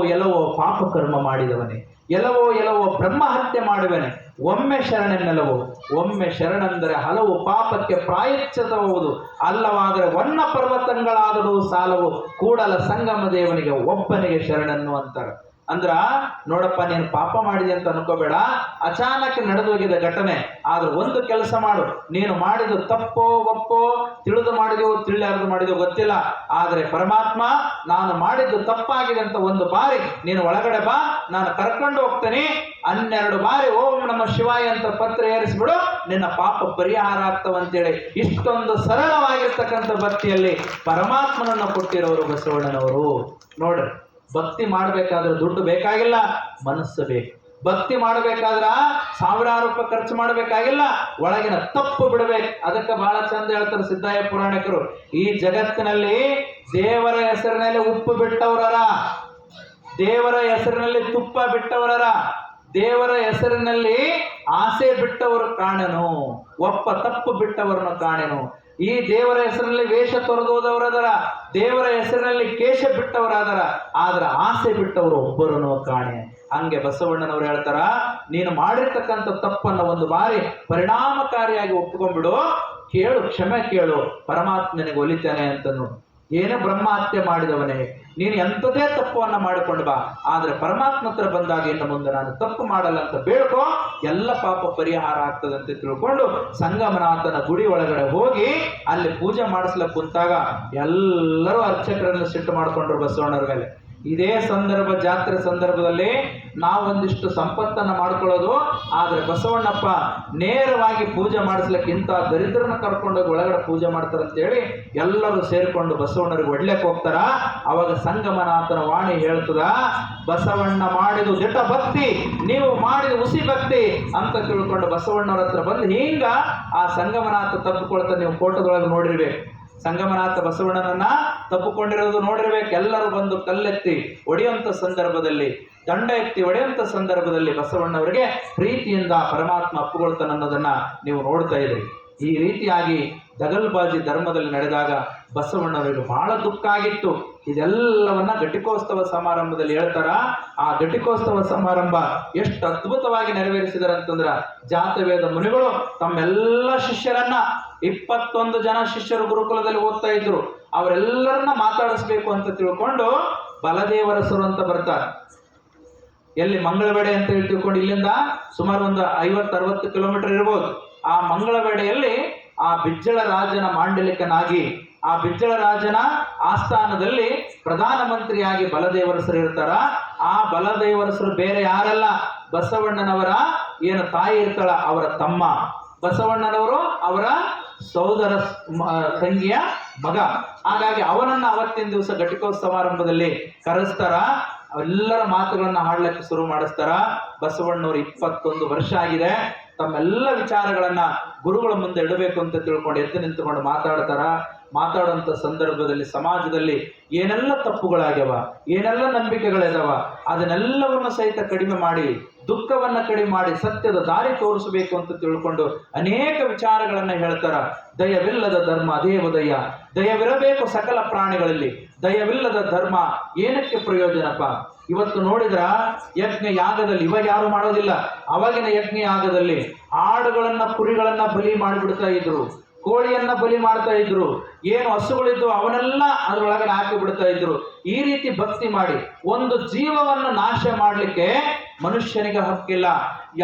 ಎಲ್ಲವೋ ಪಾಪ ಕರ್ಮ ಮಾಡಿದವನೇ, ಎಲ್ಲವೋ ಬ್ರಹ್ಮ ಹತ್ಯೆ ಮಾಡುವನೆ, ಒಮ್ಮೆ ಶರಣೆನ್ನಲವು. ಒಮ್ಮೆ ಶರಣೆಂದರೆ ಹಲವು ಪಾಪಕ್ಕೆ ಪ್ರಾಯಶ್ಚಿತ್ತವಾಗುವುದು, ಅಲ್ಲವಾದರೆ ವನ್ನ ಪರ್ವತಗಳಾದರೂ ಸಾಲವು, ಕೂಡಲ ಸಂಗಮ ದೇವನಿಗೆ ಒಬ್ಬನಿಗೆ ಶರಣನ್ನು ಅಂತಾರ. ಅಂದ್ರ ನೋಡಪ್ಪ, ನೀನು ಪಾಪ ಮಾಡಿದೆ ಅಂತ ಅನ್ಕೋಬೇಡ, ಅಚಾನಕ್ ನಡೆದೋಗಿದ ಘಟನೆ. ಆದ್ರೆ ಒಂದು ಕೆಲಸ ಮಾಡು, ನೀನು ಮಾಡಿದ್ದು ತಪ್ಪೋ ಒಪ್ಪೋ, ತಿಳಿದು ಮಾಡಿದೆವು ತಿಳಿಯಾರದು ಮಾಡಿದೆವು ಗೊತ್ತಿಲ್ಲ, ಆದ್ರೆ ಪರಮಾತ್ಮ ನಾನು ಮಾಡಿದ್ದು ತಪ್ಪಾಗಿದೆ ಅಂತ ಒಂದು ಬಾರಿ ನೀನು ಒಳಗಡೆ ಬಾ, ನಾನು ಕರ್ಕೊಂಡು ಹೋಗ್ತೇನೆ. 12 ಬಾರಿ ಓಂ ನಮ ಶಿವಾಯ ಅಂತ ಪತ್ರ ಏರಿಸ್ಬಿಡು, ನಿನ್ನ ಪಾಪ ಪರಿಹಾರ ಆಗ್ತವಂತೇಳಿ ಇಷ್ಟೊಂದು ಸರಳವಾಗಿರ್ತಕ್ಕಂಥ ಭಕ್ತಿಯಲ್ಲಿ ಪರಮಾತ್ಮನನ್ನು ಕೊಟ್ಟಿರೋರು ಬಸವಣ್ಣನವರು. ನೋಡ್ರಿ, ಭಕ್ತಿ ಮಾಡಬೇಕಾದ್ರೆ ದುಡ್ಡು ಬೇಕಾಗಿಲ್ಲ, ಮನಸ್ಸು ಬೇಕು. ಭಕ್ತಿ ಮಾಡಬೇಕಾದ್ರ ಸಾವಿರಾರು ರೂಪಾಯಿ ಖರ್ಚು ಮಾಡಬೇಕಾಗಿಲ್ಲ, ಒಳಗಿನ ತಪ್ಪು ಬಿಡಬೇಕು. ಅದಕ್ಕೆ ಬಹಳ ಚಂದ ಹೇಳ್ತಾರೆ ಸಿದ್ಧಾಯ ಪುರಾಣಿಕರು, ಈ ಜಗತ್ತಿನಲ್ಲಿ ದೇವರ ಹೆಸರಿನಲ್ಲಿ ಉಪ್ಪು ಬಿಟ್ಟವರರ, ದೇವರ ಹೆಸರಿನಲ್ಲಿ ತುಪ್ಪ ಬಿಟ್ಟವರರ, ದೇವರ ಹೆಸರಿನಲ್ಲಿ ಆಸೆ ಬಿಟ್ಟವರು ಕಾಣೆನು, ಒಪ್ಪ ತಪ್ಪು ಬಿಟ್ಟವರನ್ನು ಕಾಣೆನು. ಈ ದೇವರ ಹೆಸರಿನಲ್ಲಿ ವೇಷ ತೊರೆದೋದವರದರ, ದೇವರ ಹೆಸರಿನಲ್ಲಿ ಕೇಶ ಬಿಟ್ಟವರಾದರ, ಆದ್ರ ಆಸೆ ಬಿಟ್ಟವರು ಒಬ್ಬರನ್ನು ಕಾಣೆ. ಹಂಗೆ ಬಸವಣ್ಣನವರು ಹೇಳ್ತಾರ, ನೀನು ಮಾಡಿರ್ತಕ್ಕಂಥ ತಪ್ಪನ್ನು ಒಂದು ಬಾರಿ ಪರಿಣಾಮಕಾರಿಯಾಗಿ ಒಪ್ಪಿಕೊಂಡ್ಬಿಡು, ಕೇಳು, ಕ್ಷಮೆ ಕೇಳು, ಪರಮಾತ್ಮ ನಿನಗೆ ಒಲಿತಾನೆ ಅಂತನು. ಏನೇ ಬ್ರಹ್ಮ ಹತ್ಯೆ ಮಾಡಿದವನೇ, ನೀನು ಎಂಥದೇ ತಪ್ಪುವನ್ನ ಮಾಡಿಕೊಂಡು ಬಾ, ಆದ್ರೆ ಪರಮಾತ್ಮ ಹತ್ರ ಬಂದಾಗ ಇನ್ನು ಮುಂದೆ ನಾನು ತಪ್ಪು ಮಾಡಲ್ಲ ಅಂತ ಬೇಡ್ಕೋ, ಎಲ್ಲ ಪಾಪ ಪರಿಹಾರ ಆಗ್ತದಂತೆ ತಿಳ್ಕೊಂಡು ಸಂಗಮನಾಥನ ಗುಡಿ ಒಳಗಡೆ ಹೋಗಿ ಅಲ್ಲಿ ಪೂಜೆ ಮಾಡಿಸ್ಲಕ್ ಕುಂತಾಗ ಎಲ್ಲರೂ ಅರ್ಚಕರನ್ನು ಸಿಟ್ಟು ಮಾಡ್ಕೊಂಡ್ರು ಬಸವಣ್ಣರ ಮೇಲೆ. ಇದೇ ಸಂದರ್ಭ, ಜಾತ್ರೆ ಸಂದರ್ಭದಲ್ಲಿ ನಾವೊಂದಿಷ್ಟು ಸಂಪತ್ತನ್ನ ಮಾಡ್ಕೊಳ್ಳೋದು, ಆದ್ರೆ ಬಸವಣ್ಣಪ್ಪ ನೇರವಾಗಿ ಪೂಜೆ ಮಾಡಿಸ್ಲಿಕ್ಕೆ ಇಂಥ ದರಿದ್ರನ ಕರ್ಕೊಂಡೋಗಿ ಒಳಗಡೆ ಪೂಜೆ ಮಾಡ್ತಾರಂತೇಳಿ ಎಲ್ಲರೂ ಸೇರ್ಕೊಂಡು ಬಸವಣ್ಣರಿಗೆ ಒಡ್ಲೆಕ್ ಹೋಗ್ತಾರ. ಅವಾಗ ಸಂಗಮನಾಥನ ವಾಣಿ ಹೇಳ್ತದ, ಬಸವಣ್ಣ ಮಾಡಿದ ದಿಟ ಭಕ್ತಿ, ನೀವು ಮಾಡಿದ ಹುಸಿ ಭಕ್ತಿ ಅಂತ ತಿಳ್ಕೊಂಡು ಬಸವಣ್ಣವ್ರ ಹತ್ರ ಬಂದು ಹಿಂಗ ಆ ಸಂಗಮನಾಥ ತಪ್ಪಿಕೊಳ್ತಾ ನೀವು ಫೋಟೋದೊಳಗೆ ನೋಡಿರ್ಬೇಕು. ಸಂಗಮನಾಥ ಬಸವಣ್ಣನನ್ನ ತಪ್ಪುಕೊಂಡಿರೋದು ನೋಡಿರ್ಬೇಕು. ಎಲ್ಲರೂ ಬಂದು ಕಲ್ಲೆತ್ತಿ ಒಡೆಯುವಂತ ಸಂದರ್ಭದಲ್ಲಿ, ದಂಡ ಎತ್ತಿ ಒಡೆಯುವಂತ ಸಂದರ್ಭದಲ್ಲಿ ಬಸವಣ್ಣವರಿಗೆ ಪ್ರೀತಿಯಿಂದ ಪರಮಾತ್ಮ ಅಪ್ಪುಕೊಳ್ತಾನೆ ಅನ್ನೋದನ್ನ ನೀವು ನೋಡ್ತಾ ಇದ್ರಿ. ಈ ರೀತಿಯಾಗಿ ದಗಲ್ಬಾಜಿ ಧರ್ಮದಲ್ಲಿ ನಡೆದಾಗ ಬಸವಣ್ಣವರಿಗೆ ಬಹಳ ದುಃಖ ಆಗಿತ್ತು. ಇದೆಲ್ಲವನ್ನ ಘಟಿಕೋತ್ಸವ ಸಮಾರಂಭದಲ್ಲಿ ಹೇಳ್ತಾರ. ಆ ಘಟಿಕೋತ್ಸವ ಸಮಾರಂಭ ಎಷ್ಟು ಅದ್ಭುತವಾಗಿ ನೆರವೇರಿಸಿದಾರಂತಂದ್ರ, ಜಾತವೇದ ಮುನಿಗಳು ತಮ್ಮೆಲ್ಲ ಶಿಷ್ಯರನ್ನ, 21 ಜನ ಶಿಷ್ಯರು ಗುರುಕುಲದಲ್ಲಿ ಓದ್ತಾ ಇದ್ರು, ಅವರೆಲ್ಲರನ್ನ ಮಾತಾಡಿಸ್ಬೇಕು ಅಂತ ತಿಳ್ಕೊಂಡು ಬಲದೇವರಸರು ಅಂತ ಬರ್ತಾರೆ. ಎಲ್ಲಿ ಮಂಗಳವೇಡೆ ಅಂತ ಹೇಳಿ ತಿಳ್ಕೊಂಡು ಇಲ್ಲಿಂದ ಸುಮಾರು ಒಂದು 50-60 ಕಿಲೋಮೀಟರ್ ಇರ್ಬೋದು. ಆ ಮಂಗಳವೇಡೆಯಲ್ಲಿ ಆ ಬಿಜ್ಜಳ ರಾಜನ ಮಾಂಡಲಿಕನಾಗಿ ಆ ಬಿಜ್ಜಳ ರಾಜನ ಆಸ್ಥಾನದಲ್ಲಿ ಪ್ರಧಾನಮಂತ್ರಿಯಾಗಿ ಬಲದೇವರಸರು ಇರ್ತಾರ. ಆ ಬಲದೇವರಸರು ಬೇರೆ ಯಾರಲ್ಲ, ಬಸವಣ್ಣನವರ ಏನು ತಾಯಿ ಇರ್ತಾಳ ಅವರ ತಮ್ಮ. ಬಸವಣ್ಣನವರು ಅವರ ಸೋದರ ತಂಗಿಯ ಮಗ. ಹಾಗಾಗಿ ಅವನನ್ನ ಅವತ್ತಿನ ದಿವಸ ಘಟಿಕೋತ್ಸವ ಸಮಾರಂಭದಲ್ಲಿ ಕರೆಸ್ತಾರ. ಎಲ್ಲರ ಮಾತುಗಳನ್ನ ಹಾಡ್ಲಿಕ್ಕೆ ಶುರು ಮಾಡಿಸ್ತಾರ. ಬಸವಣ್ಣವ್ರು 21 ವರ್ಷ ಆಗಿದೆ. ತಮ್ಮೆಲ್ಲ ವಿಚಾರಗಳನ್ನ ಗುರುಗಳ ಮುಂದೆ ಇಡಬೇಕು ಅಂತ ತಿಳ್ಕೊಂಡು ಎದ್ದು ನಿಂತುಕೊಂಡು ಮಾತಾಡುವಂತ ಸಂದರ್ಭದಲ್ಲಿ ಸಮಾಜದಲ್ಲಿ ಏನೆಲ್ಲ ತಪ್ಪುಗಳಾಗ್ಯವ, ಏನೆಲ್ಲ ನಂಬಿಕೆಗಳಿದಾವ, ಅದನ್ನೆಲ್ಲವನ್ನು ಸಹಿತ ಕಡಿಮೆ ಮಾಡಿ, ದುಃಖವನ್ನ ಕಡಿಮೆ ಮಾಡಿ ಸತ್ಯದ ದಾರಿ ತೋರಿಸಬೇಕು ಅಂತ ತಿಳ್ಕೊಂಡು ಅನೇಕ ವಿಚಾರಗಳನ್ನ ಹೇಳ್ತಾರ. ದಯವಿಲ್ಲದ ಧರ್ಮ ಅದೇವ ದಯ, ದಯವಿರಬೇಕು ಸಕಲ ಪ್ರಾಣಿಗಳಲ್ಲಿ, ದಯವಿಲ್ಲದ ಧರ್ಮ ಏನಕ್ಕೆ ಪ್ರಯೋಜನಪ್ಪ. ಇವತ್ತು ನೋಡಿದ್ರ ಯಜ್ಞ ಯಾಗದಲ್ಲಿ, ಇವಾಗ ಯಾರು ಮಾಡೋದಿಲ್ಲ, ಅವಾಗಿನ ಯಜ್ಞ ಯಾಗದಲ್ಲಿ ಆಡುಗಳನ್ನ ಕುರಿಗಳನ್ನ ಬಲಿ ಮಾಡಿಬಿಡ್ತಾ ಇದ್ರು, ಕೋಳಿಯನ್ನ ಬಲಿ ಮಾಡ್ತಾ ಇದ್ರು, ಏನು ಹಸುಗಳಿದ್ದು ಅವನ್ನೆಲ್ಲ ಅದ್ರೊಳಗಡೆ ಹಾಕಿ ಬಿಡ್ತಾ ಇದ್ರು. ಈ ರೀತಿ ಭಕ್ತಿ ಮಾಡಿ ಒಂದು ಜೀವವನ್ನು ನಾಶ ಮಾಡಲಿಕ್ಕೆ ಮನುಷ್ಯನಿಗೆ ಹಕ್ಕಿಲ್ಲ.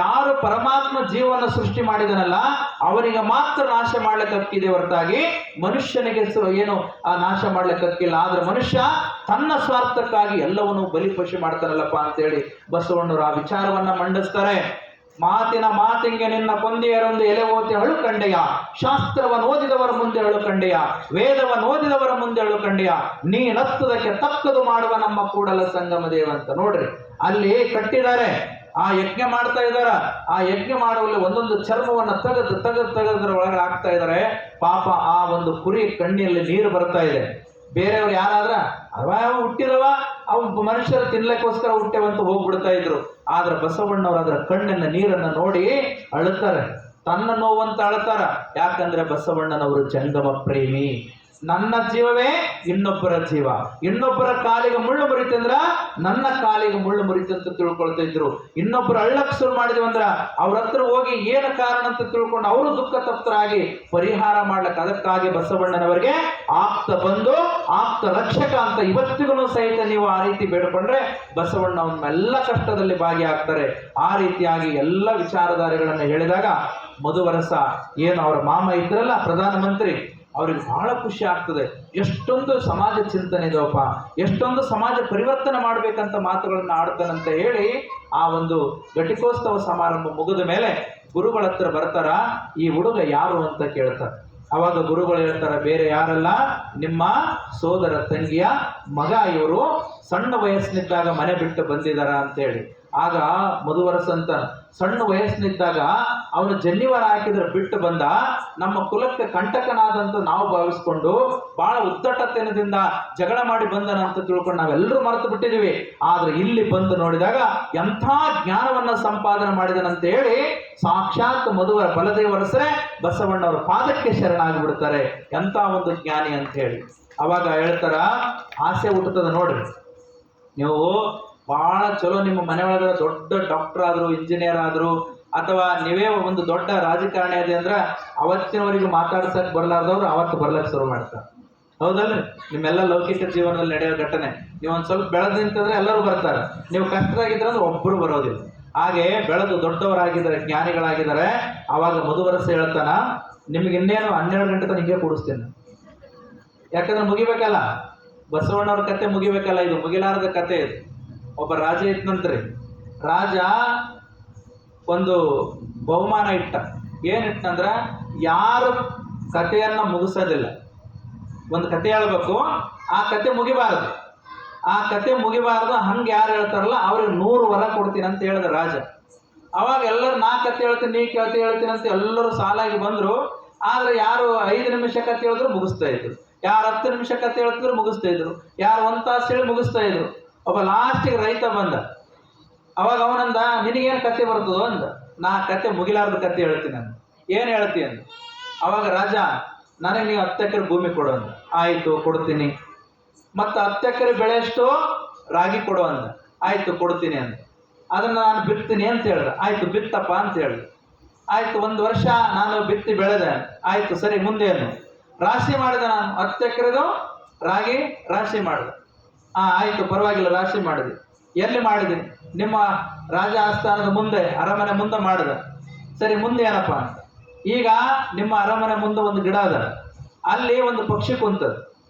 ಯಾರು ಪರಮಾತ್ಮ ಜೀವನ ಸೃಷ್ಟಿ ಮಾಡಿದನಲ್ಲ ಅವನಿಗೆ ಮಾತ್ರ ನಾಶ ಮಾಡ್ಲಿಕ್ಕೆ ಹಕ್ಕಿದೆ ಹೊರತಾಗಿ ಮನುಷ್ಯನಿಗೆ ಏನು ಆ ನಾಶ ಮಾಡ್ಲಿಕ್ಕೆ ಹಕ್ಕಿಲ್ಲ. ಆದ್ರೆ ಮನುಷ್ಯ ತನ್ನ ಸ್ವಾರ್ಥಕ್ಕಾಗಿ ಎಲ್ಲವನ್ನೂ ಬಲಿಪಶು ಮಾಡ್ತಾನಲ್ಲಪ್ಪ ಅಂತೇಳಿ ಬಸವಣ್ಣವರು ಆ ವಿಚಾರವನ್ನ ಮಂಡಿಸ್ತಾರೆ. ಮಾತಿನ ಮಾತಿಂಗೆ ನಿನ್ನ ಕೊಂದಿಯರೊಂದು ಎಲೆ ಓತಿ ಅಳು ಕಂಡೆಯ, ಶಾಸ್ತ್ರವನ್ನು ಓದಿದವರ ಮುಂದೆ ಅಳು ಕಂಡೆಯ, ವೇದವನ್ನು ಓದಿದವರ ಮುಂದೆ ಅಳು ಕಂಡೆಯ, ನೀನತ್ತದಕ್ಕೆ ತಕ್ಕದು ಮಾಡುವ ನಮ್ಮ ಕೂಡಲ ಸಂಗಮ ದೇವ ಅಂತ. ನೋಡ್ರಿ ಅಲ್ಲಿ ಕಟ್ಟಿದ್ದಾರೆ, ಆ ಯಜ್ಞ ಮಾಡ್ತಾ ಇದಾರ. ಆ ಯಜ್ಞ ಮಾಡುವಲ್ಲಿ ಒಂದೊಂದು ಚರ್ಮವನ್ನ ತೆಗೆದ್ರ ಒಳಗೆ ಹಾಕ್ತಾ ಇದಾರೆ. ಪಾಪ ಆ ಒಂದು ಕುರಿ ಕಣ್ಣಿಯಲ್ಲಿ ನೀರು ಬರ್ತಾ ಇದೆ. ಬೇರೆಯವ್ರು ಯಾರಾದ್ರ ಅವ ಹುಟ್ಟಿದವ ಅವು ಮನುಷ್ಯರು ತಿನ್ಲಕ್ಕೋಸ್ಕರ ಹುಟ್ಟೆವಂತ ಹೋಗ್ಬಿಡ್ತಾ ಇದ್ರು. ಆದ್ರೆ ಬಸವಣ್ಣವ್ರು ಅದರ ಕಣ್ಣಿನ ನೀರನ್ನ ನೋಡಿ ಅಳುತ್ತಾರೆ, ತನ್ನ ನೋವಂತ ಅಳ್ತಾರ. ಯಾಕಂದ್ರೆ ಬಸವಣ್ಣನವರು ಜಂಗಮ ಪ್ರೇಮಿ. ನನ್ನ ಜೀವವೇ ಇನ್ನೊಬ್ಬರ ಜೀವ, ಇನ್ನೊಬ್ಬರ ಕಾಲಿಗೆ ಮುಳ್ಳು ಮುರಿತಂದ್ರ ನನ್ನ ಕಾಲಿಗೆ ಮುಳ್ಳು ಮುರಿತಂತ ತಿಳ್ಕೊಳ್ತಾ ಇದ್ರು. ಇನ್ನೊಬ್ಬರು ಅಳ್ಳಕ್ ಶುರು ಮಾಡಿದ್ವಂದ್ರ ಅವ್ರ ಹತ್ರ ಹೋಗಿ ಏನು ಕಾರಣ ಅಂತ ತಿಳ್ಕೊಂಡು ಅವರು ದುಃಖ ತಪ್ತರಾಗಿ ಪರಿಹಾರ ಮಾಡ್ಲಕ್, ಅದಕ್ಕಾಗಿ ಬಸವಣ್ಣನವರಿಗೆ ಆಪ್ತ ಬಂಧು, ಆಪ್ತ ರಕ್ಷಕ ಅಂತ ಇವತ್ತಿಗೂ ಸಹಿತ ನೀವು ಆ ರೀತಿ ಬೇಡ್ಕೊಂಡ್ರೆ ಬಸವಣ್ಣ ಅವನ್ನೆಲ್ಲ ಕಷ್ಟದಲ್ಲಿ ಭಾಗಿಯಾಗ್ತಾರೆ. ಆ ರೀತಿಯಾಗಿ ಎಲ್ಲ ವಿಚಾರಧಾರೆಗಳನ್ನ ಹೇಳಿದಾಗ ಮಧುವರಸ ಏನು ಅವರ ಮಾಮ ಇದ್ರಲ್ಲ ಪ್ರಧಾನಮಂತ್ರಿ, ಅವ್ರಿಗೆ ಬಹಳ ಖುಷಿ ಆಗ್ತದೆ. ಎಷ್ಟೊಂದು ಸಮಾಜ ಚಿಂತನೆ ಇದವಪ್ಪ, ಎಷ್ಟೊಂದು ಸಮಾಜ ಪರಿವರ್ತನೆ ಮಾಡ್ಬೇಕಂತ ಮಾತುಗಳನ್ನ ಆಡ್ತಾನಂತ ಹೇಳಿ ಆ ಒಂದು ಘಟಿಕೋತ್ಸವ ಸಮಾರಂಭ ಮುಗಿದ ಮೇಲೆ ಗುರುಗಳ ಹತ್ರ ಬರ್ತಾರ. ಈ ಹುಡುಗ ಯಾರು ಅಂತ ಕೇಳ್ತಾರೆ. ಅವಾಗ ಗುರುಗಳು ಹೇಳ್ತಾರ, ಬೇರೆ ಯಾರಲ್ಲ, ನಿಮ್ಮ ಸೋದರ ತಂಗಿಯ ಮಗ, ಇವರು ಸಣ್ಣ ವಯಸ್ಸಿನಿದ್ದಾಗ ಮನೆ ಬಿಟ್ಟು ಬಂದಿದಾರ ಅಂತೇಳಿ. ಆಗ ಮಧುವರಸ ಅಂತ ಸಣ್ಣ ವಯಸ್ಸಿನಿದ್ದಾಗ ಅವನು ಜನ್ನಿವಾರ ಹಾಕಿದ್ರೆ ಬಿಟ್ಟು ಬಂದ, ನಮ್ಮ ಕುಲಕ್ಕೆ ಕಂಟಕನಾದಂತ ನಾವು ಭಾವಿಸ್ಕೊಂಡು ಬಹಳ ಉದ್ದಟತನದಿಂದ ಜಗಳ ಮಾಡಿ ಬಂದನ ಅಂತ ತಿಳ್ಕೊಂಡು ನಾವೆಲ್ಲರೂ ಮರೆತು ಬಿಟ್ಟಿದೀವಿ. ಆದ್ರೆ ಇಲ್ಲಿ ಬಂದು ನೋಡಿದಾಗ ಎಂಥ ಜ್ಞಾನವನ್ನ ಸಂಪಾದನೆ ಮಾಡಿದನಂತ ಹೇಳಿ ಸಾಕ್ಷಾತ್ ಮಧುವರ ಬಲದೇವರಸರೇ ಬಸವಣ್ಣವರ ಪಾದಕ್ಕೆ ಶರಣಾಗಿಬಿಡ್ತಾರೆ. ಎಂಥ ಒಂದು ಜ್ಞಾನಿ ಅಂತ ಹೇಳಿ. ಅವಾಗ ಹೇಳ್ತಾರ, ಆಸೆ ಹುಟ್ಟುತ್ತದೆ ನೋಡ್ರಿ, ನೀವು ಬಹಳ ಚಲೋ ನಿಮ್ಮ ಮನೆ ಒಳಗಡೆ ದೊಡ್ಡ ಡಾಕ್ಟರ್ ಆದ್ರು, ಇಂಜಿನಿಯರ್ ಆದ್ರು, ಅಥವಾ ನೀವೇ ಒಂದು ದೊಡ್ಡ ರಾಜಕಾರಣಿ ಅದೇ ಅಂದ್ರೆ ಅವತ್ತಿನವರೆಗೂ ಮಾತಾಡ್ಸಕ್ ಬರ್ಲಾರ್ದವ್ರು ಅವತ್ತು ಬರ್ಲಕ್ ಶುರು ಮಾಡ್ತಾರೆ. ಹೌದಲ್ರಿ? ನಿಮ್ಮೆಲ್ಲ ಲೌಕಿಕ ಜೀವನದಲ್ಲಿ ನಡೆಯೋ ಘಟನೆ. ನೀವು ಒಂದ್ ಸ್ವಲ್ಪ ಬೆಳೆದು ನಿಂತಂದ್ರೆ ಎಲ್ಲರೂ ಬರ್ತಾರೆ, ನೀವು ಕಷ್ಟದಾಗಿದ್ರೆ ಅಂದ್ರೆ ಒಬ್ಬರು ಬರೋದಿಲ್ಲ. ಹಾಗೆ ಬೆಳೆದು ದೊಡ್ಡವರಾಗಿದ್ದಾರೆ, ಜ್ಞಾನಿಗಳಾಗಿದ್ದಾರೆ. ಆವಾಗ ಮಧುವರಸ ಹೇಳ್ತಾನ, ನಿಮ್ಗೆ ಇನ್ನೇನು 12 ಗಂಟೆ ತನಕ ಹಿಂಗೆ ಕೂಡಿಸ್ತೇನೆ. ಯಾಕಂದ್ರೆ ಮುಗಿಬೇಕಲ್ಲ, ಬಸವಣ್ಣವ್ರ ಕತೆ ಮುಗಿಬೇಕಲ್ಲ, ಇದು ಮುಗಿಲಾರದ ಕತೆ ಇದು. ಒಬ್ಬ ರಾಜ ಇದ್ನಂತ್ರಿ. ರಾಜ ಒಂದು ಬಹುಮಾನ ಇಟ್ಟ. ಏನಿಟ್ಟಂದ್ರ, ಯಾರು ಕಥೆಯನ್ನ ಮುಗಿಸೋದಿಲ್ಲ, ಒಂದು ಕತೆ ಹೇಳ್ಬೇಕು, ಆ ಕತೆ ಮುಗಿಬಾರದು, ಆ ಕತೆ ಮುಗಿಬಾರದು, ಹಂಗೆ ಯಾರು ಹೇಳ್ತಾರಲ್ಲ ಅವ್ರಿಗೆ 100 ವರ ಕೊಡ್ತೀನಿ ಅಂತ ಹೇಳಿದ ರಾಜ. ಅವಾಗ ಎಲ್ಲರೂ ನಾ ಕತೆ ಹೇಳ್ತೀನಿ, ನೀ ಕತೆ ಹೇಳ್ತೀನಿ ಅಂತ ಎಲ್ಲರೂ ಸಾಲಾಗಿ ಬಂದ್ರು. ಆದ್ರೆ ಯಾರು 5 ನಿಮಿಷ ಕತೆ ಹೇಳಿದ್ರು ಮುಗಿಸ್ತಾ ಇದ್ರು, ಯಾರು 10 ನಿಮಿಷ ಕತೆ ಹೇಳ್ತಿದ್ರು ಮುಗಿಸ್ತಾ ಇದ್ರು, ಯಾರು 1 ತಾಸು ಹೇಳಿ ಮುಗಿಸ್ತಾ ಇದ್ರು. ಒಬ್ಬ ಲಾಸ್ಟಿಗೆ ರೈತ ಬಂದ. ಅವಾಗ ಅವನಂದ, ನಿನಗೇನು ಕತೆ ಬರ್ತದೋ ಅಂದ. ನಾ ಕತೆ ಮುಗಿಲಾರ್ದ ಕತೆ ಹೇಳ್ತೀನಿ ಅಂದ. ಏನು ಹೇಳ್ತೀನಿ ಅಂದ. ಅವಾಗ ರಾಜ, ನನಗೆ ನೀವು 10 ಎಕರೆ ಭೂಮಿ ಕೊಡು ಅಂದ. ಆಯ್ತು ಕೊಡ್ತೀನಿ. ಮತ್ತು 10 ಎಕರೆ ಬೆಳೆಯಷ್ಟು ರಾಗಿ ಕೊಡು ಅಂದ. ಆಯ್ತು ಕೊಡ್ತೀನಿ ಅಂದ. ಅದನ್ನ ನಾನು ಬಿತ್ತೀನಿ ಅಂತ ಹೇಳ್ದ. ಆಯ್ತು ಬಿತ್ತಪ್ಪ ಅಂತ ಹೇಳ್ದೆ. ಆಯ್ತು 1 ವರ್ಷ ನಾನು ಬಿತ್ತಿ ಬೆಳೆದೆ. ಆಯ್ತು ಸರಿ, ಮುಂದೇನು? ರಾಶಿ ಮಾಡಿದೆ ನಾನು 10 ಎಕರೆದು ರಾಗಿ ರಾಶಿ ಮಾಡಿದೆ. ಆಯ್ತು ಪರವಾಗಿಲ್ಲ, ರಾಶಿ ಮಾಡಿದೆ. ಎಲ್ಲಿ ಮಾಡಿದ್ದೀನಿ? ನಿಮ್ಮ ರಾಜ ಆಸ್ಥಾನದ ಮುಂದೆ, ಅರಮನೆ ಮುಂದೆ ಮಾಡಿದೆ. ಸರಿ, ಮುಂದೆ ಏನಪ್ಪ ಅಂತ? ಈಗ ನಿಮ್ಮ ಅರಮನೆ ಮುಂದೆ ಒಂದು ಗಿಡ ಅದ, ಅಲ್ಲಿ ಒಂದು ಪಕ್ಷಿ ಕುಂತದ.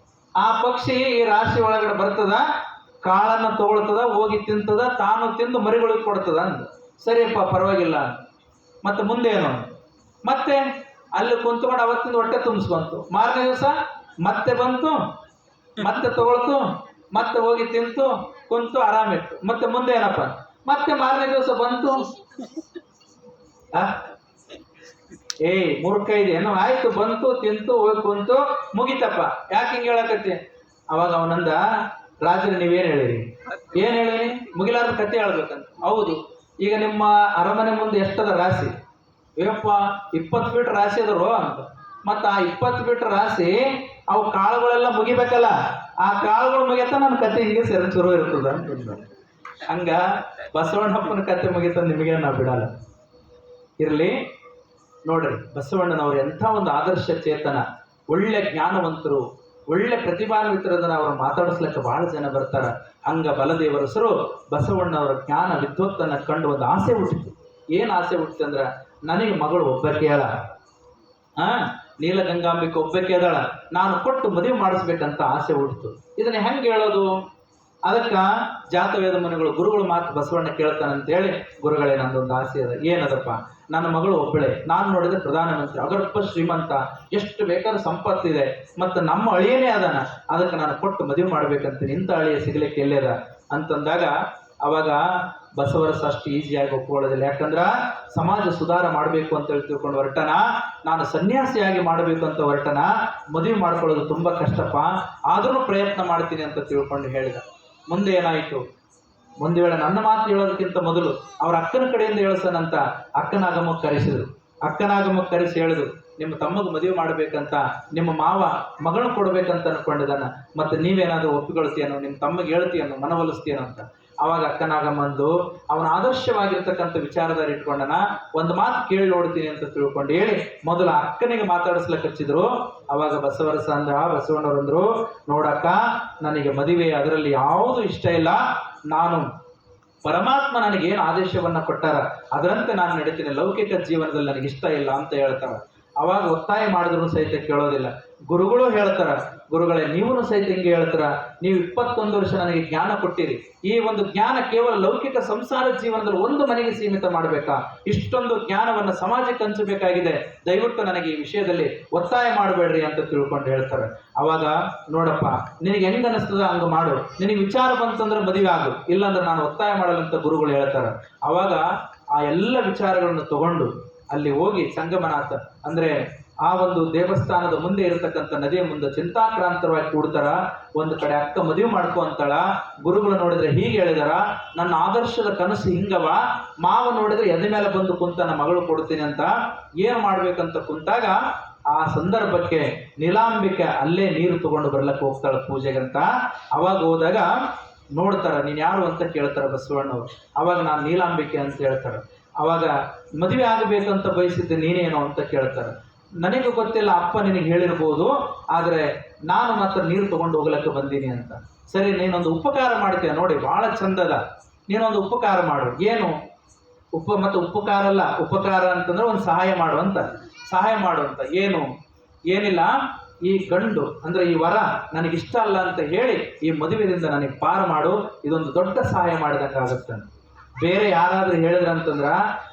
ಆ ಪಕ್ಷಿ ಈ ರಾಶಿ ಒಳಗಡೆ ಬರ್ತದ, ಕಾಳನ್ನ ತಗೊಳ್ತದ, ಹೋಗಿ ತಿಂತದ, ತಾನು ತಿಂದು ಮರಿಗಳಿಗೆ ಕೊಡ್ತದ ಅಂದ. ಸರಿಯಪ್ಪ ಪರವಾಗಿಲ್ಲ. ಮತ್ತೆ ಮುಂದೇನು? ಮತ್ತೆ ಅಲ್ಲಿ ಕುಂತ್ಕೊಂಡು ಅವತ್ತಿಂದ ಹೊಟ್ಟೆ ತುಂಬಿಸ್ಕೊಂತು. ಮಾರನೇ ದಿವಸ ಮತ್ತೆ ಬಂತು, ಮತ್ತೆ ತಗೊಳ್ತು, ಮತ್ತೆ ಹೋಗಿ ತಿಂತು, ಕುಂತು ಆರಾಮಿತ್ತು. ಮತ್ತೆ ಮುಂದೆ ಏನಪ್ಪ? ಮತ್ತೆ ಮಾರನೇ ದಿವಸ ಬಂತು. ಮೂರ್ಖ ಇದೆಯೇನು? ಆಯ್ತು, ಬಂತು, ತಿಂತು, ಹೋಗಿ ಕುಂತು, ಮುಗಿತಪ್ಪ. ಯಾಕೆ ಹಿಂಗೆ ಹೇಳಕತ್ತಿ? ಅವಾಗ ಅವನಂದ, ರಾಜರು ನೀವೇನ್ ಹೇಳಿರಿ? ಏನ್ ಹೇಳಿರಿ? ಮುಗಿಲಾರ ಕತೆ ಹೇಳ್ಬೇಕಂತ. ಹೌದು, ಈಗ ನಿಮ್ಮ ಅರಮನೆ ಮುಂದೆ ಎಷ್ಟದ ರಾಶಿ? ಏಪ್ಪ 20 ಫೀಟ್ ರಾಶಿ ಅದರು ಅಂತ. ಮತ್ತ ಆ 20 ಫೀಟ್ ರಾಶಿ ಅವು ಕಾಳುಗಳೆಲ್ಲ ಮುಗಿಬೇಕಲ್ಲ, ಆ ಕಾಳುಗಳು ಮುಗಿಯತ್ತ ನನ್ನ ಕತೆ ಹಿಂಗೆ ಶುರು ಇರ್ತದ ಅಂತ. ಹಂಗ ಬಸವಣ್ಣಪ್ಪನ ಕತೆ ಮುಗಿತ ನಿಮಗೆ ನಾ ಬಿಡಲ್ಲ. ಇರ್ಲಿ ನೋಡ್ರಿ, ಬಸವಣ್ಣನವರು ಎಂಥ ಒಂದು ಆದರ್ಶ ಚೇತನ, ಒಳ್ಳೆ ಜ್ಞಾನವಂತರು, ಒಳ್ಳೆ ಪ್ರತಿಭಾನ್ವಿತರದನ್ನ ಅವರು ಮಾತಾಡಿಸ್ಲಿಕ್ಕೆ ಬಹಳ ಜನ ಬರ್ತಾರ. ಹಂಗ ಬಲದೇವರಸರು ಬಸವಣ್ಣವರ ಜ್ಞಾನ ವಿದ್ವತ್ತನ್ನ ಕಂಡು ಒಂದು ಆಸೆ ಹುಟ್ಟಿತು. ಏನ್ ಆಸೆ ಹುಟ್ಟಿತು ಅಂದ್ರ, ನನಗೆ ಮಗಳು ಒಬ್ಬಕ್ಕೆ ಹೇಳ, ನೀಲಗಂಗಾಂಬಿಕೆ ಒಬ್ಬಕ್ಕೆ ಅದಾಳ, ನಾನು ಕೊಟ್ಟು ಮದುವೆ ಮಾಡಿಸ್ಬೇಕಂತ ಆಸೆ ಹುಟ್ಟಿತು. ಇದನ್ನ ಹೆಂಗೆ ಹೇಳೋದು? ಅದಕ್ಕ ಜಾತವೇದ ಮುನಿಗಳು ಗುರುಗಳು ಮಾತು ಬಸವಣ್ಣ ಕೇಳ್ತಾನಂತೇಳಿ, ಗುರುಗಳೇ ನಂದೊಂದು ಆಸೆ ಅದ. ಏನದಪ್ಪ? ನನ್ನ ಮಗಳು ಒಬ್ಬಳೆ, ನಾನು ನೋಡಿದ್ರೆ ಪ್ರಧಾನಮಂತ್ರಿ, ಅಗರ್ಭ ಶ್ರೀಮಂತ, ಎಷ್ಟು ಬೇಕಾದ್ರೂ ಸಂಪತ್ತಿದೆ, ಮತ್ತು ನಮ್ಮ ಅಳಿಯನೇ ಅದಾನ, ಅದಕ್ಕೆ ನಾನು ಕೊಟ್ಟು ಮದುವೆ ಮಾಡ್ಬೇಕಂತೀನಿ, ಇಂಥ ಅಳಿಯ ಸಿಗ್ಲಿಕ್ಕೆ ಎಲ್ಲೇದ ಅಂತಂದಾಗ ಅವಾಗ ಬಸವರಸ ಅಷ್ಟು ಈಸಿಯಾಗಿ ಒಪ್ಕೊಳ್ಳೋದಿಲ್ಲ. ಯಾಕಂದ್ರ ಸಮಾಜ ಸುಧಾರ ಮಾಡಬೇಕು ಅಂತ ಹೇಳಿ ತಿಳ್ಕೊಂಡು ಹೊರಟನ, ನಾನು ಸನ್ಯಾಸಿಯಾಗಿ ಮಾಡಬೇಕು ಅಂತ ಹೊರಟನ, ಮದುವೆ ಮಾಡ್ಕೊಳ್ಳೋದು ತುಂಬಾ ಕಷ್ಟಪ್ಪ, ಆದ್ರೂ ಪ್ರಯತ್ನ ಮಾಡ್ತೀನಿ ಅಂತ ತಿಳ್ಕೊಂಡು ಹೇಳಿದ. ಮುಂದೆ ಏನಾಯಿತು? ಮುಂದೆ ವೇಳೆ ನನ್ನ ಮಾತು ಹೇಳೋದಕ್ಕಿಂತ ಮೊದಲು ಅವ್ರ ಅಕ್ಕನ ಕಡೆಯಿಂದ ಹೇಳ್ಸನಂತ ಅಕ್ಕನಾಗಮಕ್ಕೆ ಕರೆಸಿದ್ರು. ಅಕ್ಕನಾಗಮಕ್ಕೆ ಕರೆಸಿ ಹೇಳಿದ್ರು, ನಿಮ್ಮ ತಮ್ಮಗ ಮದುವೆ ಮಾಡ್ಬೇಕಂತ ನಿಮ್ಮ ಮಾವ ಮಗಳು ಕೊಡ್ಬೇಕಂತ ಅನ್ಕೊಂಡಿದ್ದಾನ, ಮತ್ತೆ ನೀವೇನಾದ್ರೂ ಒಪ್ಪಿಕೊಳ್ತೀಯನೋ, ನಿಮ್ಮ ತಮ್ಮಗೆ ಹೇಳ್ತೀಯನೋ, ಮನವೊಲಿಸ್ತೀಯನೋ ಅಂತ. ಅವಾಗ ಅಕ್ಕನಾಗಮ್ಮಂದು ಅವನ ಆದರ್ಶವಾಗಿರ್ತಕ್ಕಂಥ ವಿಚಾರದಲ್ಲಿ ಇಟ್ಕೊಂಡನ, ಒಂದು ಮಾತು ಕೇಳಿ ನೋಡ್ತೀನಿ ಅಂತ ತಿಳ್ಕೊಂಡು ಹೇಳಿ ಮೊದಲ ಅಕ್ಕನಿಗೆ ಮಾತಾಡಿಸ್ಲಿಕ್ಕೆ ಹಚ್ಚಿದ್ರು. ಅವಾಗ ಬಸವರಸ ಬಸವಣ್ಣವರಂದ್ರು, ನೋಡಕ್ಕ, ನನಗೆ ಮದುವೆ ಅದರಲ್ಲಿ ಯಾವುದು ಇಷ್ಟ ಇಲ್ಲ, ನಾನು ಪರಮಾತ್ಮ ನನಗೇನು ಆದೇಶವನ್ನ ಕೊಟ್ಟಾರ ಅದರಂತೆ ನಾನು ನಡೀತೀನಿ, ಲೌಕಿಕ ಜೀವನದಲ್ಲಿ ನನಗೆ ಇಷ್ಟ ಇಲ್ಲ ಅಂತ ಹೇಳ್ತಾರ. ಅವಾಗ ಒತ್ತಾಯ ಮಾಡಿದ್ರು ಸಹಿತ ಕೇಳೋದಿಲ್ಲ. ಗುರುಗಳು ಹೇಳ್ತಾರ, ಗುರುಗಳೇ ನೀವು ಸಹಿತ ಹಿಂಗೆ ಹೇಳ್ತಾರ, ನೀವು 21 ವರ್ಷ ನನಗೆ ಜ್ಞಾನ ಕೊಟ್ಟಿರಿ, ಈ ಒಂದು ಜ್ಞಾನ ಕೇವಲ ಲೌಕಿಕ ಸಂಸಾರ ಜೀವನದಲ್ಲಿ ಒಂದು ಮನೆಗೆ ಸೀಮಿತ ಮಾಡಬೇಕಾ? ಇಷ್ಟೊಂದು ಜ್ಞಾನವನ್ನು ಸಮಾಜಕ್ಕೆ ಹಂಚಬೇಕಾಗಿದೆ, ದಯವಿಟ್ಟು ನನಗೆ ಈ ವಿಷಯದಲ್ಲಿ ಒತ್ತಾಯ ಮಾಡಬೇಡ್ರಿ ಅಂತ ತಿಳ್ಕೊಂಡು ಹೇಳ್ತಾರೆ. ಅವಾಗ ನೋಡಪ್ಪ, ನಿನಗೆ ಹೆಂಗ ಅನಿಸ್ತದ ಹಂಗ ಮಾಡು, ನಿನಗೆ ವಿಚಾರ ಬಂತಂದ್ರೆ ಮದುವೆ ಆಗು, ಇಲ್ಲಾಂದ್ರೆ ನಾನು ಒತ್ತಾಯ ಮಾಡಲ್ಲಂತ ಗುರುಗಳು ಹೇಳ್ತಾರೆ. ಅವಾಗ ಆ ಎಲ್ಲ ವಿಚಾರಗಳನ್ನು ತಗೊಂಡು ಅಲ್ಲಿ ಹೋಗಿ ಸಂಗಮನಾಥ ಅಂದ್ರೆ ಆ ಒಂದು ದೇವಸ್ಥಾನದ ಮುಂದೆ ಇರತಕ್ಕಂಥ ನದಿಯ ಮುಂದೆ ಚಿಂತಾಕ್ರಾಂತರವಾಗಿ ಕೂಡ್ತಾರ. ಒಂದು ಕಡೆ ಅಕ್ಕ ಮದುವೆ ಮಾಡ್ಕೊ ಅಂತಾಳ. ಗುರುಗಳು ನೋಡಿದ್ರೆ ಹೀಗೆ ಹೇಳಿದಾರ, ನನ್ನ ಆದರ್ಶದ ಕನಸು ಹಿಂಗವ, ಮಾವ ನೋಡಿದ್ರೆ ಎದೆ ಮೇಲೆ ಬಂದು ಕುಂತ ಮಗಳು ಕೊಡ್ತೀನಿ ಅಂತ. ಏನು ಮಾಡ್ಬೇಕಂತ ಕುಂತಾಗ ಆ ಸಂದರ್ಭಕ್ಕೆ ನೀಲಾಂಬಿಕೆ ಅಲ್ಲೇ ನೀರು ತಗೊಂಡು ಬರ್ಲಕ್ಕೆ ಹೋಗ್ತಾಳ ಪೂಜೆಗಂತ. ಅವಾಗ ಹೋದಾಗ ನೋಡ್ತಾರ, ನೀನ್ ಯಾರು ಅಂತ ಕೇಳ್ತಾರ ಬಸವಣ್ಣವ್ರು. ಅವಾಗ ನಾನು ನೀಲಾಂಬಿಕೆ ಅಂತ ಹೇಳ್ತಾರ. ಅವಾಗ ಮದುವೆ ಆಗಬೇಕಂತ ಬಯಸಿದ್ದೆ ನೀನೇನೋ ಅಂತ ಕೇಳ್ತಾರೆ. ನನಗೂ ಗೊತ್ತಿಲ್ಲ ಅಪ್ಪ ನಿನಗೆ ಹೇಳಿರ್ಬೋದು, ಆದರೆ ನಾನು ಮಾತ್ರ ನೀರು ತಗೊಂಡು ಹೋಗ್ಲಕ್ಕೆ ಬಂದೀನಿ ಅಂತ. ಸರಿ, ನೀನೊಂದು ಉಪಕಾರ ಮಾಡ್ತೀಯ ನೋಡಿ, ಬಹಳ ಚಂದದ, ನೀನೊಂದು ಉಪಕಾರ ಮಾಡು. ಏನು ಮತ್ತೆ ಉಪಕಾರ ಅಲ್ಲ, ಉಪಕಾರ ಅಂತಂದ್ರೆ ಒಂದು ಸಹಾಯ ಮಾಡುವಂತ, ಸಹಾಯ ಮಾಡುವಂತ. ಏನು? ಏನಿಲ್ಲ, ಈ ಗಂಡು ಅಂದ್ರೆ ಈ ವರ ನನಗಿಷ್ಟ ಅಲ್ಲ ಅಂತ ಹೇಳಿ ಈ ಮದುವೆಯಿಂದ ನನಗೆ ಪಾರು ಮಾಡು, ಇದೊಂದು ದೊಡ್ಡ ಸಹಾಯ ಮಾಡಿದಂಗಾಗುತ್ತೆ. ಬೇರೆ ಯಾರಾದ್ರೂ ಹೇಳಿದ್ರಂತಂದ್ರ,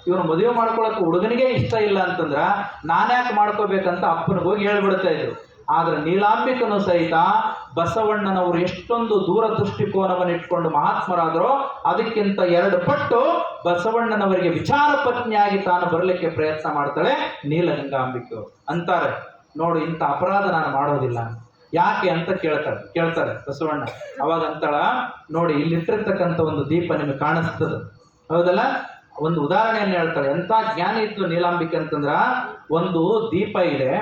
ಇವನು ಮದುವೆ ಮಾಡ್ಕೊಳಕ್ಕೆ ಹುಡುಗನಿಗೆ ಇಷ್ಟ ಇಲ್ಲ ಅಂತಂದ್ರ ನಾನ್ಯಾಕೆ ಮಾಡ್ಕೋಬೇಕಂತ ಅಪ್ಪನಿಗೆ ಹೋಗಿ ಹೇಳ್ಬಿಡ್ತಾ ಇದ್ರು. ಆದ್ರೆ ನೀಲಾಂಬಿಕನು ಸಹಿತ ಬಸವಣ್ಣನವರು ಎಷ್ಟೊಂದು ದೂರ ದೃಷ್ಟಿಕೋನವನ್ನು ಇಟ್ಕೊಂಡು ಮಹಾತ್ಮರಾದರೋ ಅದಕ್ಕಿಂತ 2 ಪಟ್ಟು ಬಸವಣ್ಣನವರಿಗೆ ವಿಚಾರ ಪತ್ನಿಯಾಗಿ ತಾನು ಬರಲಿಕ್ಕೆ ಪ್ರಯತ್ನ ಮಾಡ್ತಾಳೆ ನೀಲಗಂಗಾಂಬಿಕೆ ಅಂತಾರೆ. ನೋಡು, ಇಂಥ ಅಪರಾಧ ನಾನು ಮಾಡೋದಿಲ್ಲ, ಯಾಕೆ ಅಂತ ಕೇಳ್ತಾರೆ ಬಸವಣ್ಣ. ಅವಾಗ ಅಂತಾಳ, ನೋಡಿ ಇಲ್ಲಿಟ್ಟಿರ್ತಕ್ಕಂಥ ಒಂದು ದೀಪ ನಿಮಗೆ ಕಾಣಿಸ್ತದ, ಹೌದಲ್ಲ? ಒಂದು ಉದಾಹರಣೆಯನ್ನು ಹೇಳ್ತಾಳೆ. ಎಂಥ ಜ್ಞಾನಿ ಇತ್ತು ನೀಲಾಂಬಿಕೆ ಅಂತಂದ್ರ, ಒಂದು ದೀಪ ಇದೆ,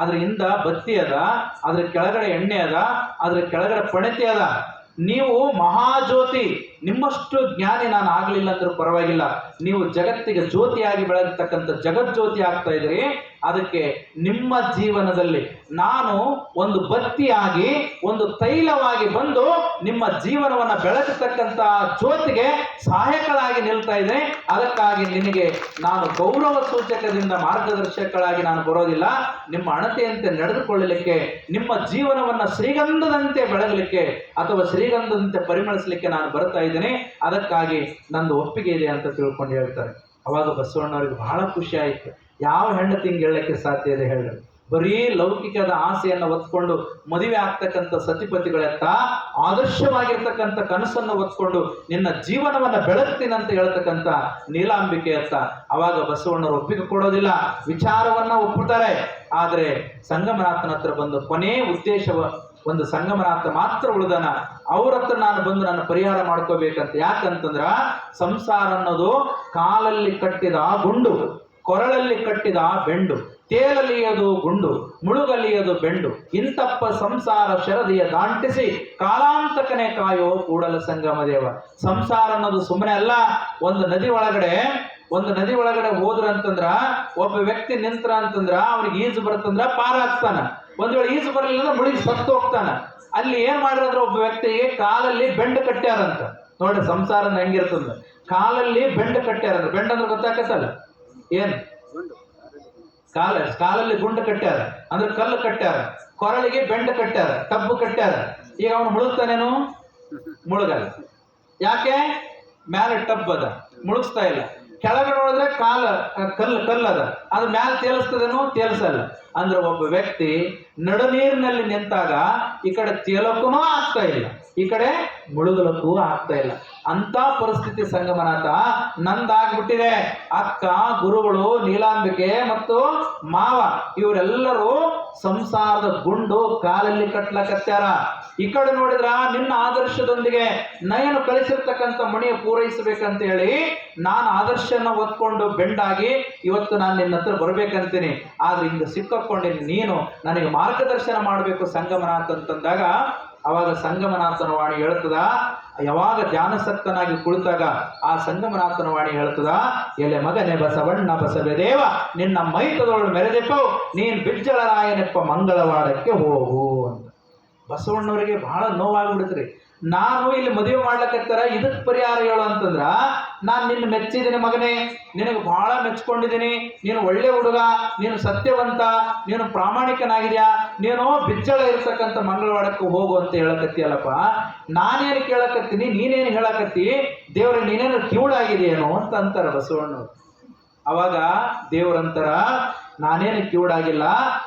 ಅದ್ರ ಹಿಂದ ಬತ್ತಿ ಅದ, ಅದ್ರ ಕೆಳಗಡೆ ಎಣ್ಣೆ ಅದ, ಅದ್ರ ಕೆಳಗಡೆ ಪಣತಿ ಅದ. ನೀವು ಮಹಾಜ್ಯೋತಿ ನಿಮ್ಮಷ್ಟು ಜ್ಞಾನಿ ನಾನು ಆಗಲಿಲ್ಲ ಅಂದ್ರೂ ಪರವಾಗಿಲ್ಲ, ನೀವು ಜಗತ್ತಿಗೆ ಜ್ಯೋತಿಯಾಗಿ ಬೆಳಗತಕ್ಕಂಥ ಜಗಜ್ಯೋತಿ ಆಗ್ತಾ ಇದ್ರಿ. ಅದಕ್ಕೆ ನಿಮ್ಮ ಜೀವನದಲ್ಲಿ ನಾನು ಒಂದು ಬತ್ತಿಯಾಗಿ, ಒಂದು ತೈಲವಾಗಿ ಬಂದು ನಿಮ್ಮ ಜೀವನವನ್ನು ಬೆಳಗತಕ್ಕಂಥ ಜ್ಯೋತಿಗೆ ಸಹಾಯಕಳಾಗಿ ನಿಲ್ತಾ ಇದ್ದೇನೆ. ಅದಕ್ಕಾಗಿ ನಿನಗೆ ನಾನು ಗೌರವ ಸೂಚಕದಿಂದ ಮಾರ್ಗದರ್ಶಕಳಾಗಿ ನಾನು ಬರೋದಿಲ್ಲ. ನಿಮ್ಮ ಅಣತೆಯಂತೆ ನಡೆದುಕೊಳ್ಳಲಿಕ್ಕೆ, ನಿಮ್ಮ ಜೀವನವನ್ನು ಶ್ರೀಗಂಧದಂತೆ ಬೆಳಗಲಿಕ್ಕೆ ಅಥವಾ ಶ್ರೀಗಂಧದಂತೆ ಪರಿಮಳಿಸಲಿಕ್ಕೆ ನಾನು ಬರ್ತಾ ಇದ್ದೇನೆ. ಅದಕ್ಕಾಗಿ ನಂದು ಒಪ್ಪಿಗೆ ಇದೆ ಅಂತ ತಿಳ್ಕೊಂಡು ಹೇಳ್ತಾರೆ. ಅವಾಗ ಬಸವಣ್ಣವ್ರಿಗೆ ಬಹಳ ಖುಷಿ ಆಯಿತು. ಯಾವ ಹೆಂಡತಿ ಹಿಂಗೆ ಹೇಳಲಿಕ್ಕೆ ಸಾಧ್ಯ ಇದೆ ಹೇಳಿ? ಬರೀ ಲೌಕಿಕದ ಆಸೆಯನ್ನು ಹೊತ್ಕೊಂಡು ಮದುವೆ ಆಗ್ತಕ್ಕಂಥ ಸತಿಪತಿಗಳೆತ್ತ ಆದರ್ಶವಾಗಿರ್ತಕ್ಕಂಥ ಕನಸನ್ನು ಹೊತ್ಕೊಂಡು ನಿನ್ನ ಜೀವನವನ್ನು ಬೆಳಗ್ತೀನಂತ ಹೇಳ್ತಕ್ಕಂಥ ನೀಲಾಂಬಿಕೆ ಅತ್ತ ಅವಾಗ ಬಸವಣ್ಣವರು ಒಪ್ಪಿಗೆ ಕೊಡೋದಿಲ್ಲ, ವಿಚಾರವನ್ನ ಒಪ್ಪುತ್ತಾರೆ. ಆದರೆ ಸಂಗಮನಾಥನ ಹತ್ರ ಬಂದು ಕೊನೆ ಉದ್ದೇಶವ ಒಂದು ಸಂಗಮನಾಥ ಮಾತ್ರ ಉಳಿದಾನ. ಅವ್ರ ಹತ್ರ ನಾನು ಬಂದು ನನ್ನ ಪರಿಹಾರ ಮಾಡ್ಕೋಬೇಕಂತ. ಯಾಕಂತಂದ್ರ ಸಂಸಾರ ಅನ್ನೋದು ಕಾಲಲ್ಲಿ ಕಟ್ಟಿದ ಗುಂಡು, ಕೊರಳಲ್ಲಿ ಕಟ್ಟಿದ ಬೆಂಡು, ತೇಲಲಿಯದು ಗುಂಡು, ಮುಳುಗಲಿಯದು ಬೆಂಡು, ಇಂತಪ್ಪ ಸಂಸಾರ ಶರದಿಯ ದಾಂಟಿಸಿ ಕಾಲಾಂತಕನೇ ಕಾಯೋ ಕೂಡಲ ಸಂಗಮ ದೇವ. ಸಂಸಾರ ಅನ್ನೋದು ಸುಮ್ಮನೆ ಅಲ್ಲ. ಒಂದು ನದಿ ಒಳಗಡೆ ಹೋದ್ರಂತಂದ್ರ, ಒಬ್ಬ ವ್ಯಕ್ತಿ ನಿಂತ್ರ ಅಂತಂದ್ರ ಅವನಿಗೆ ಈಜು ಬರುತ್ತಂದ್ರ ಪಾರಾಗ್ತಾನ. ಒಂದ್ ವೇಳೆ ಈಜು ಬರಲಿಲ್ಲ ಮುಳುಗಿ ಸತ್ತು ಹೋಗ್ತಾನ. ಅಲ್ಲಿ ಏನ್ ಮಾಡಿರಂದ್ರೆ ಒಬ್ಬ ವ್ಯಕ್ತಿಗೆ ಕಾಲಲ್ಲಿ ಬೆಂಡು ಕಟ್ಟ್ಯಾರಂತ. ನೋಡ್ರಿ ಸಂಸಾರ ಹೆಂಗಿರ್ತಂದ, ಕಾಲಲ್ಲಿ ಬೆಂಡು ಕಟ್ಟ್ಯಾರಂದ್ರ. ಬೆಂಡ್ ಅಂದ್ರೆ ಗೊತ್ತಾಕತ್ತಲ್ಲ ಏನ್? ಕಾಲಲ್ಲಿ ಗುಂಡು ಕಟ್ಟ್ಯಾರ ಅಂದ್ರೆ ಕಲ್ಲು ಕಟ್ಟ್ಯಾರ, ಕೊರಳಿಗೆ ಬೆಂಡು ಕಟ್ಟ್ಯಾರ, ಟಬ್ಬು ಕಟ್ಟ್ಯಾರ. ಈಗ ಅವನು ಮುಳುಗ್ತಾನೇನು? ಮುಳುಗಲ್ಲ. ಯಾಕೆ? ಮ್ಯಾಲೆ ಟಬ್ ಅದ, ಮುಳುಗಿಸ್ತಾ ಇಲ್ಲ. ಕೆಳಗಡೆ ನೋಡಿದ್ರೆ ಕಲ್ಲು ಅದ, ಅದು ಮ್ಯಾಲೆ ತೇಲಿಸ್ತದೇನೋ? ತೇಲ್ಸಲ್ಲ. ಅಂದ್ರೆ ಒಬ್ಬ ವ್ಯಕ್ತಿ ನಡು ನೀರಿನಲ್ಲಿ ನಿಂತಾಗ ಈ ಕಡೆ ತೇಲಕ್ಕೂ ಆಗ್ತಾ ಇಲ್ಲ, ಈ ಕಡೆ ಮುಳುಗಲಕ್ಕೂ ಆಗ್ತಾ ಇಲ್ಲ. ಅಂತ ಪರಿಸ್ಥಿತಿ ಸಂಗಮನಾಥ ನಂದಾಗ್ಬಿಟ್ಟಿದೆ. ಅಕ್ಕ, ಗುರುಗಳು, ನೀಲಾಂಬಿಕೆ ಮತ್ತು ಮಾವ ಇವರೆಲ್ಲರೂ ಸಂಸಾರದ ಗುಂಡು ಕಾಲಲ್ಲಿ ಕಟ್ಲಕತ್ಯಾರ. ಈ ಕಡೆ ನೋಡಿದ್ರ ನಿನ್ನ ಆದರ್ಶದೊಂದಿಗೆ ನಯನು ಕಳಿಸಿರ್ತಕ್ಕಂಥ ಮಣಿಯ ಪೂರೈಸಬೇಕಂತ ಹೇಳಿ ನಾನು ಆದರ್ಶನ ಹೊತ್ಕೊಂಡು ಬೆಂಡಾಗಿ ಇವತ್ತು ನಾನು ನಿನ್ನ ಹತ್ರ ಬರ್ಬೇಕಂತೀನಿ. ಆದ್ರೆ ಹಿಂಗ ಸಿಕ್ಕೊಂಡಿನಿ, ನೀನು ನನಗೆ ಮಾರ್ಗದರ್ಶನ ಮಾಡಬೇಕು ಸಂಗಮನಾಥ ಅಂತಂದಾಗ ಅವಾಗ ಸಂಗಮನಾಥನ ವಾಣಿ ಹೇಳ್ತದ. ಯಾವಾಗ ಧ್ಯಾನಸಕ್ತನಾಗಿ ಕುಳಿತಾಗ ಆ ಸಂಗಮನಾಥನ ವಾಣಿ ಹೇಳ್ತದ, ಎಲೆ ಮಗನೆ ಬಸವಣ್ಣ ಬಸವದೇವ ನಿನ್ನ ಮೈತದೊಳು ಮೆರೆದೆಪ್ಪು, ನೀನ್ ಬಿಜ್ಜಳರಾಯನೆಪ್ಪ ಮಂಗಳವಾಡಕ್ಕೆ ಹೋಗು ಅಂತ. ಬಸವಣ್ಣವರಿಗೆ ಬಹಳ ನೋವಾಗ್ಬಿಡ್ತ್ರಿ. ನಾನು ಇಲ್ಲಿ ಮದುವೆ ಮಾಡ್ಲಕತ್ತಾರ, ಇದಕ್ಕೆ ಪರಿಹಾರ ಹೇಳು ಅಂತಂದ್ರ, ನಾನು ನಿನ್ನ ಮೆಚ್ಚಿದ್ದೀನಿ ಮಗನೇ, ನಿನಗೆ ಬಹಳ ಮೆಚ್ಕೊಂಡಿದ್ದೀನಿ, ನೀನು ಒಳ್ಳೆ ಹುಡುಗ, ನೀನು ಸತ್ಯವಂತ, ನೀನು ಪ್ರಾಮಾಣಿಕನಾಗಿದ್ಯಾ, ನೀನು ಬಿಚ್ಚಳ ಇರ್ತಕ್ಕಂಥ ಮಂಗಳವಾಡಕ್ಕೆ ಹೋಗು ಅಂತ ಹೇಳಕತ್ತೀಯಲ್ಲಪ್ಪ. ನಾನೇನು ಕೇಳಕತ್ತೀನಿ, ನೀನೇನು ಹೇಳಕತ್ತಿ? ದೇವ್ರ ನೀನೇನು ಕಿವುಡಾಗಿದೆಯೇನೋ ಅಂತ ಅಂತಾರ ಬಸವಣ್ಣವ್ರು. ಅವಾಗ ದೇವರಂತರ, ನಾನೇನು ಕಿವುಡಾಗಿಲ್ಲ,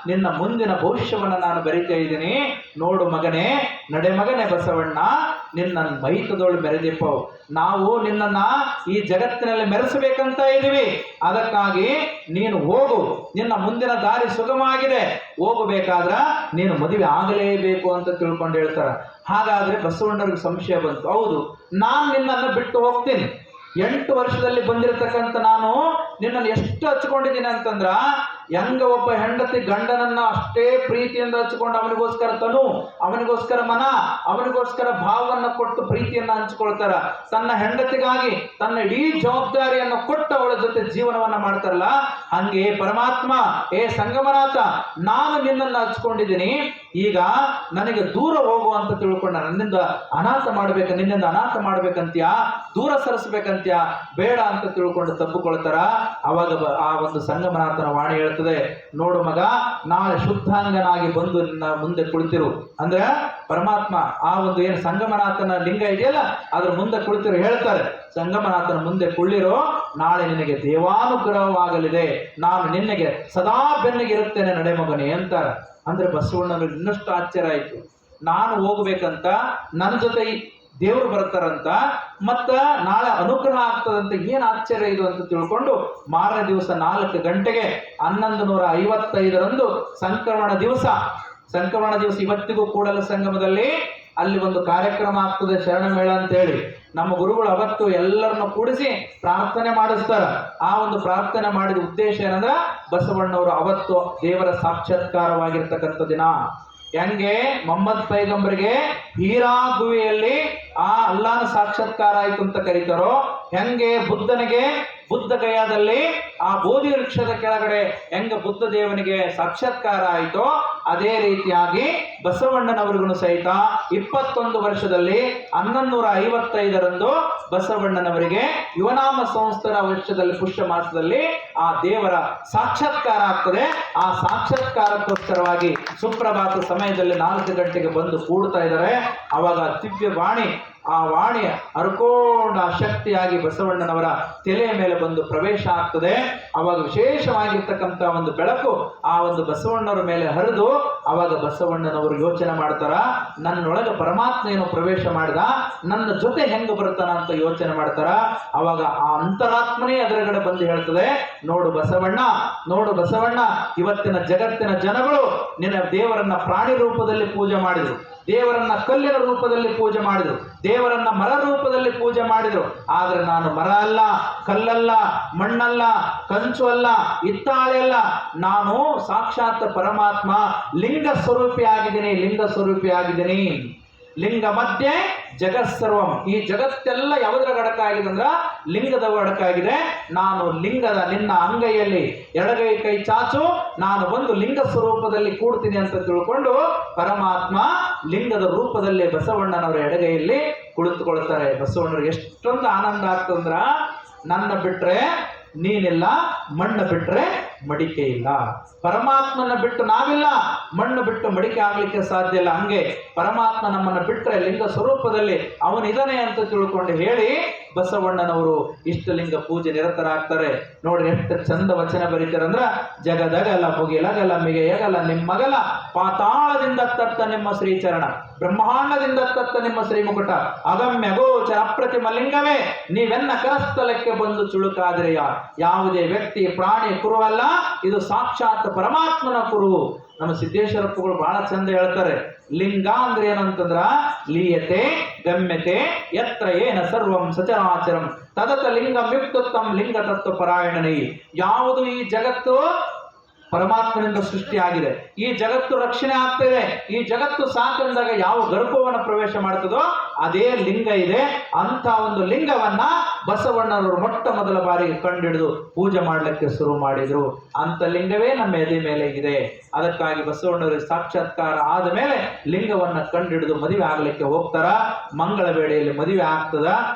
ನಿನ್ನ ಮುಂದಿನ ಭವಿಷ್ಯವನ್ನು ನಾನು ಬರಿತಾ ಇದ್ದೀನಿ. ನೋಡು ಮಗನೇ, ನಡೆ ಮಗನೇ ಬಸವಣ್ಣ, ನಿನ್ನ ಮೈತದೋಳು ಮೆರೆದಿಪ್ಪವು. ನಾವು ನಿನ್ನನ್ನ ಈ ಜಗತ್ತಿನಲ್ಲಿ ಮೆರೆಸಬೇಕಂತ ಇದ್ದೀವಿ. ಅದಕ್ಕಾಗಿ ನೀನು ಹೋಗು, ನಿನ್ನ ಮುಂದಿನ ದಾರಿ ಸುಗಮವಾಗಿದೆ. ಹೋಗಬೇಕಾದ್ರ ನೀನು ಮದುವೆ ಆಗಲೇಬೇಕು ಅಂತ ತಿಳ್ಕೊಂಡು ಹೇಳ್ತಾರ. ಹಾಗಾದ್ರೆ ಬಸವಣ್ಣವ್ರಿಗೆ ಸಂಶಯ ಬಂತು. ಹೌದು, ನಾನು ನಿನ್ನನ್ನು ಬಿಟ್ಟು ಹೋಗ್ತೀನಿ. 8 ವರ್ಷದಲ್ಲಿ ಬಂದಿರತಕ್ಕಂಥ ನಾನು ನಿನ್ನನ್ನು ಎಷ್ಟು ಹಚ್ಕೊಂಡಿದ್ದೀನಿ ಅಂತಂದ್ರ, ಹೆಂಗ ಒಬ್ಬ ಹೆಂಡತಿ ಗಂಡನನ್ನ ಅಷ್ಟೇ ಪ್ರೀತಿಯಿಂದ ಹಚ್ಕೊಂಡು ಅವನಿಗೋಸ್ಕರ ತನು, ಅವನಿಗೋಸ್ಕರ ಮನ, ಅವನಿಗೋಸ್ಕರ ಭಾವವನ್ನು ಕೊಟ್ಟು ಪ್ರೀತಿಯನ್ನ ಹಂಚಿಕೊಳ್ತಾರ. ತನ್ನ ಹೆಂಡತಿಗಾಗಿ ತನ್ನ ಇಡೀ ಜವಾಬ್ದಾರಿಯನ್ನು ಕೊಟ್ಟು ಅವಳ ಜೊತೆ ಜೀವನವನ್ನ ಮಾಡ್ತಾರಲ್ಲ, ಹಂಗೆ ಪರಮಾತ್ಮ, ಏ ಸಂಗಮನಾಥ, ನಾನು ನಿನ್ನನ್ನು ಹಚ್ಕೊಂಡಿದ್ದೀನಿ. ಈಗ ನನಗೆ ದೂರ ಹೋಗು ಅಂತ ತಿಳ್ಕೊಂಡ, ನನ್ನಿಂದ ಅನಾಥ ಮಾಡ್ಬೇಕು, ನಿನ್ನಿಂದ ಅನಾಥ ಮಾಡ್ಬೇಕಂತ್ಯ, ದೂರ ಸರಿಸ್ಬೇಕಂತ್ಯ, ಬೇಡ ಅಂತ ತಿಳ್ಕೊಂಡು ತಪ್ಪುಕೊಳ್ತಾರ. ಅವಾಗ ಆ ಒಂದು ಸಂಗಮನಾಥನ ವಾಣಿ ಹೇಳ್ತದೆ, ನೋಡು ಮಗ, ನಾಳೆ ಶುದ್ಧಾಂಗನಾಗಿ ಬಂದು ನಿನ್ನ ಮುಂದೆ ಕುಳಿತಿರು. ಅಂದ್ರೆ ಪರಮಾತ್ಮ ಆ ಒಂದು ಏನು ಸಂಗಮನಾಥನ ಲಿಂಗ ಇದೆಯಲ್ಲ ಅದ್ರ ಮುಂದೆ ಕುಳಿತಿರು. ಹೇಳ್ತಾರೆ, ಸಂಗಮನಾಥನ ಮುಂದೆ ಕುಳ್ಳಿರೋ, ನಾಳೆ ನಿನಗೆ ದೇವಾನುಗ್ರಹವಾಗಲಿದೆ, ನಾನು ನಿನಗೆ ಸದಾ ಬೆನ್ನಿಗೆ ಇರುತ್ತೇನೆ, ನಡೆ ಮಗನೇ ಅಂತಾರ. ಅಂದ್ರೆ ಬಸವಣ್ಣನಿಗೆ ಇನ್ನಷ್ಟು ಆಶ್ಚರ್ಯ ಆಯ್ತು. ನಾನು ಹೋಗ್ಬೇಕಂತ, ನನ್ನ ಜೊತೆ ದೇವರು ಬರ್ತಾರಂತ, ಮತ್ತ ನಾಳೆ ಅನುಗ್ರಹ ಆಗ್ತದಂತ, ಏನ್ ಆಶ್ಚರ್ಯ ಇದು ಅಂತ ತಿಳ್ಕೊಂಡು ಮಾರನೇ ದಿವಸ 4 ಗಂಟೆಗೆ 1155ರಂದು ಸಂಕ್ರಮಣ ದಿವಸ ಇವತ್ತಿಗೂ ಕೂಡಲ ಸಂಗಮದಲ್ಲಿ ಅಲ್ಲಿ ಒಂದು ಕಾರ್ಯಕ್ರಮ ಆಗ್ತದೆ, ಶರಣ ಮೇಳ ಅಂತ ಹೇಳಿ. ನಮ್ಮ ಗುರುಗಳು ಅವತ್ತು ಎಲ್ಲರನ್ನು ಕೂಡಿಸಿ ಪ್ರಾರ್ಥನೆ ಮಾಡಿಸ್ತಾರ. ಆ ಒಂದು ಪ್ರಾರ್ಥನೆ ಮಾಡಿದ ಉದ್ದೇಶ ಏನಂದ್ರ, ಬಸವಣ್ಣವರು ಅವತ್ತು ದೇವರ ಸಾಕ್ಷಾತ್ಕಾರವಾಗಿರ್ತಕ್ಕಂಥ ದಿನ. ಹೆಂಗೆ ಮೊಹಮ್ಮದ್ ಪೈಗಂಬರ್ಗೆ ಹೀರಾ ಗುಹೆಯಲ್ಲಿ ಆ ಅಲ್ಲಾನ ಸಾಕ್ಷಾತ್ಕಾರ ಆಯ್ತು ಅಂತ ಕರೀತಾರೋ, ಹೆಂಗೆ ಬುದ್ಧನಿಗೆ ಬುದ್ಧ ಗಯಾದಲ್ಲಿ ಆ ಬೋಧಿ ವೃಕ್ಷದ ಕೆಳಗಡೆ ಹೆಂಗ ಬುದ್ಧ ದೇವನಿಗೆ ಸಾಕ್ಷಾತ್ಕಾರ ಆಯಿತೋ, ಅದೇ ರೀತಿಯಾಗಿ ಬಸವಣ್ಣನವರಿಗೂ ಸಹಿತ 21 ವರ್ಷದಲ್ಲಿ 1155ರಂದು ಬಸವಣ್ಣನವರಿಗೆ ಯುವನಾಮ ಸಂವತ್ಸರ ವರ್ಷದಲ್ಲಿ ಪುಷ್ಯ ಮಾಸದಲ್ಲಿ ಆ ದೇವರ ಸಾಕ್ಷಾತ್ಕಾರ ಆಗ್ತದೆ. ಆ ಸಾಕ್ಷಾತ್ಕಾರಕ್ಕೋಸ್ಕರವಾಗಿ ಸುಪ್ರಭಾತ ಸಮಯದಲ್ಲಿ 4 ಗಂಟೆಗೆ ಬಂದು ಕೂಡ್ತಾ ಇದ್ದಾರೆ. ಅವಾಗ ದಿವ್ಯ ವಾಣಿ, ಆ ವಾಣಿ ಹರ್ಕೊಂಡ ಶಕ್ತಿಯಾಗಿ ಬಸವಣ್ಣನವರ ತಲೆಯ ಮೇಲೆ ಬಂದು ಪ್ರವೇಶ ಆಗ್ತದೆ. ಅವಾಗ ವಿಶೇಷವಾಗಿರ್ತಕ್ಕಂಥ ಒಂದು ಬೆಳಕು ಆ ಒಂದು ಬಸವಣ್ಣವರ ಮೇಲೆ ಹರಿದು, ಅವಾಗ ಬಸವಣ್ಣನವರು ಯೋಚನೆ ಮಾಡ್ತಾರ, ನನ್ನೊಳಗೆ ಪರಮಾತ್ಮ ಏನು ಪ್ರವೇಶ ಮಾಡಿದ, ನನ್ನ ಜೊತೆ ಹೆಂಗ ಬರ್ತಾನ ಅಂತ ಯೋಚನೆ ಮಾಡ್ತಾರ. ಅವಾಗ ಆ ಅಂತರಾತ್ಮನೇ ಎದುರುಗಡೆ ಬಂದು ಹೇಳ್ತದೆ, ನೋಡು ಬಸವಣ್ಣ, ನೋಡು ಬಸವಣ್ಣ, ಇವತ್ತಿನ ಜಗತ್ತಿನ ಜನಗಳು ನಿನ್ನ ದೇವರನ್ನ ಪ್ರಾಣಿ ರೂಪದಲ್ಲಿ ಪೂಜೆ ಮಾಡಿದ್ರು, ದೇವರನ್ನ ಕಲ್ಲಿನ ರೂಪದಲ್ಲಿ ಪೂಜೆ ಮಾಡಿದ್ರು, ದೇವರನ್ನ ಮರ ರೂಪದಲ್ಲಿ ಪೂಜೆ ಮಾಡಿದ್ರು. ಆದ್ರೆ ನಾನು ಮರ ಅಲ್ಲ, ಕಲ್ಲಲ್ಲ, ಮಣ್ಣಲ್ಲ, ಕಂಚು ಅಲ್ಲ, ಹಿತ್ತಾಳೆ ಅಲ್ಲ, ನಾನು ಸಾಕ್ಷಾತ್ ಪರಮಾತ್ಮ ಲಿಂಗ ಸ್ವರೂಪಿ ಆಗಿದ್ದೀನಿ, ಲಿಂಗ ಸ್ವರೂಪಿ ಆಗಿದ್ದೀನಿ. ಲಿಂಗ ಮಧ್ಯೆ ಜಗತ್ಸರ್ವಂ, ಈ ಜಗತ್ತೆಲ್ಲ ಯಾವುದರ ಘಟಕ ಆಗಿದೆ ಅಂದ್ರ ಲಿಂಗದ ಘಟಕ ಆಗಿದೆ. ನಾನು ಲಿಂಗದ ನಿನ್ನ ಅಂಗೈಯಲ್ಲಿ ಎಡಗೈ ಕೈ ಚಾಚು, ನಾನು ಬಂದು ಲಿಂಗ ಸ್ವರೂಪದಲ್ಲಿ ಕೂಡ್ತೀನಿ ಅಂತ ತಿಳ್ಕೊಂಡು ಪರಮಾತ್ಮ ಲಿಂಗದ ರೂಪದಲ್ಲಿ ಬಸವಣ್ಣನವರ ಎಡಗೈಯಲ್ಲಿ ಕುಳಿತುಕೊಳ್ತಾರೆ. ಬಸವಣ್ಣರಿಗೆ ಎಷ್ಟೊಂದು ಆನಂದ ಆಗ್ತಂದ್ರ, ನನ್ನ ಬಿಟ್ರೆ ನೀನಿಲ್ಲ, ಮಣ್ಣು ಬಿಟ್ರೆ ಮಡಿಕೆ ಇಲ್ಲ, ಪರಮಾತ್ಮನ ಬಿಟ್ಟು ನಾವಿಲ್ಲ, ಮಣ್ಣು ಬಿಟ್ಟು ಮಡಿಕೆ ಆಗ್ಲಿಕ್ಕೆ ಸಾಧ್ಯ ಇಲ್ಲ. ಹಂಗೆ ಪರಮಾತ್ಮ ನಮ್ಮನ್ನ ಬಿಟ್ರೆ ಲಿಂಗ ಸ್ವರೂಪದಲ್ಲಿ ಅವನಿದಾನೆ ಅಂತ ತಿಳ್ಕೊಂಡು ಹೇಳಿ ಬಸವಣ್ಣನವರು ಇಷ್ಟಲಿಂಗ ಪೂಜೆ ನಿರತರಾಗ್ತಾರೆ. ನೋಡ್ರಿ ಎಷ್ಟು ಚಂದ ವಚನ ಬರೀತಾರಂದ್ರ, ಜಗದಗಲ ಮುಗಿಲಗಲ ಮಿಗೆಯಗಲ ನಿಮ್ಮಗಲ, ಪಾತಾಳದಿಂದ ತತ್ತ ನಿಮ್ಮ ಶ್ರೀಚರಣ, ಬ್ರಹ್ಮಾಂಡದಿಂದ ತತ್ತ ನಿಮ್ಮ ಶ್ರೀಮುಕುಟ, ಅಗಮ್ಯ ಗೋಚರ ಅಪ್ರತಿಮ ಲಿಂಗವೇ ನೀವೆನ್ನ ಕರಸ್ಥಲಕ್ಕೆ ಬಂದು ಚುಳುಕಾದ್ರೆಯ. ಯಾವುದೇ ವ್ಯಕ್ತಿ ಪ್ರಾಣಿ ಕುರುವಲ್ಲ, ಇದು ಸಾಕ್ಷಾತ್ ಪರಮಾತ್ಮನ ಕುರು. ನಮ್ಮ ಸಿದ್ದೇಶ್ವರಪ್ಪಗಳು ಬಹಳ ಚಂದ ಹೇಳ್ತಾರೆ, ಲಿಂಗ ಅಂದ್ರೆ ಏನಂತಂದ್ರ ಲೀಯತೆ ಗಮ್ಯತೆ ಯತ್ರ ಏನ ಸರ್ವಂ ಸಚರಾಚರಂ ತದತ ಲಿಂಗಂ ಯುಕ್ತತ್ವಂ ಲಿಂಗ ತತ್ವ ಪರಾಯಣನೈ. ಯಾವುದು ಈ ಜಗತ್ತು ಪರಮಾತ್ಮನಿಂದ ಸೃಷ್ಟಿಯಾಗಿದೆ, ಈ ಜಗತ್ತು ರಕ್ಷಣೆ ಆಗ್ತದೆ, ಈ ಜಗತ್ತು ಸಾಕಂದಾಗ ಯಾವ ಗರ್ಭವನ್ನು ಪ್ರವೇಶ ಮಾಡ್ತದೋ ಅದೇ ಲಿಂಗ ಇದೆ. ಅಂತ ಒಂದು ಲಿಂಗವನ್ನ ಬಸವಣ್ಣನವರು ಮೊಟ್ಟ ಮೊದಲ ಬಾರಿಗೆ ಕಂಡಿಡಿದು ಪೂಜೆ ಮಾಡಲಿಕ್ಕೆ ಶುರು ಮಾಡಿದ್ರು. ಅಂತ ಲಿಂಗವೇ ನಮ್ಮ ಎದೆ ಮೇಲೆ ಇದೆ. ಅದಕ್ಕಾಗಿ ಬಸವಣ್ಣವರಿಗೆ ಸಾಕ್ಷಾತ್ಕಾರ ಆದ ಮೇಲೆ ಲಿಂಗವನ್ನ ಕಂಡಿಡಿದು ಮದುವೆ ಆಗ್ಲಿಕ್ಕೆ ಹೋಗ್ತಾರ. ಮಂಗಳ ವೇಳೆಯಲ್ಲಿ ಮದುವೆ ಆಗ್ತದ.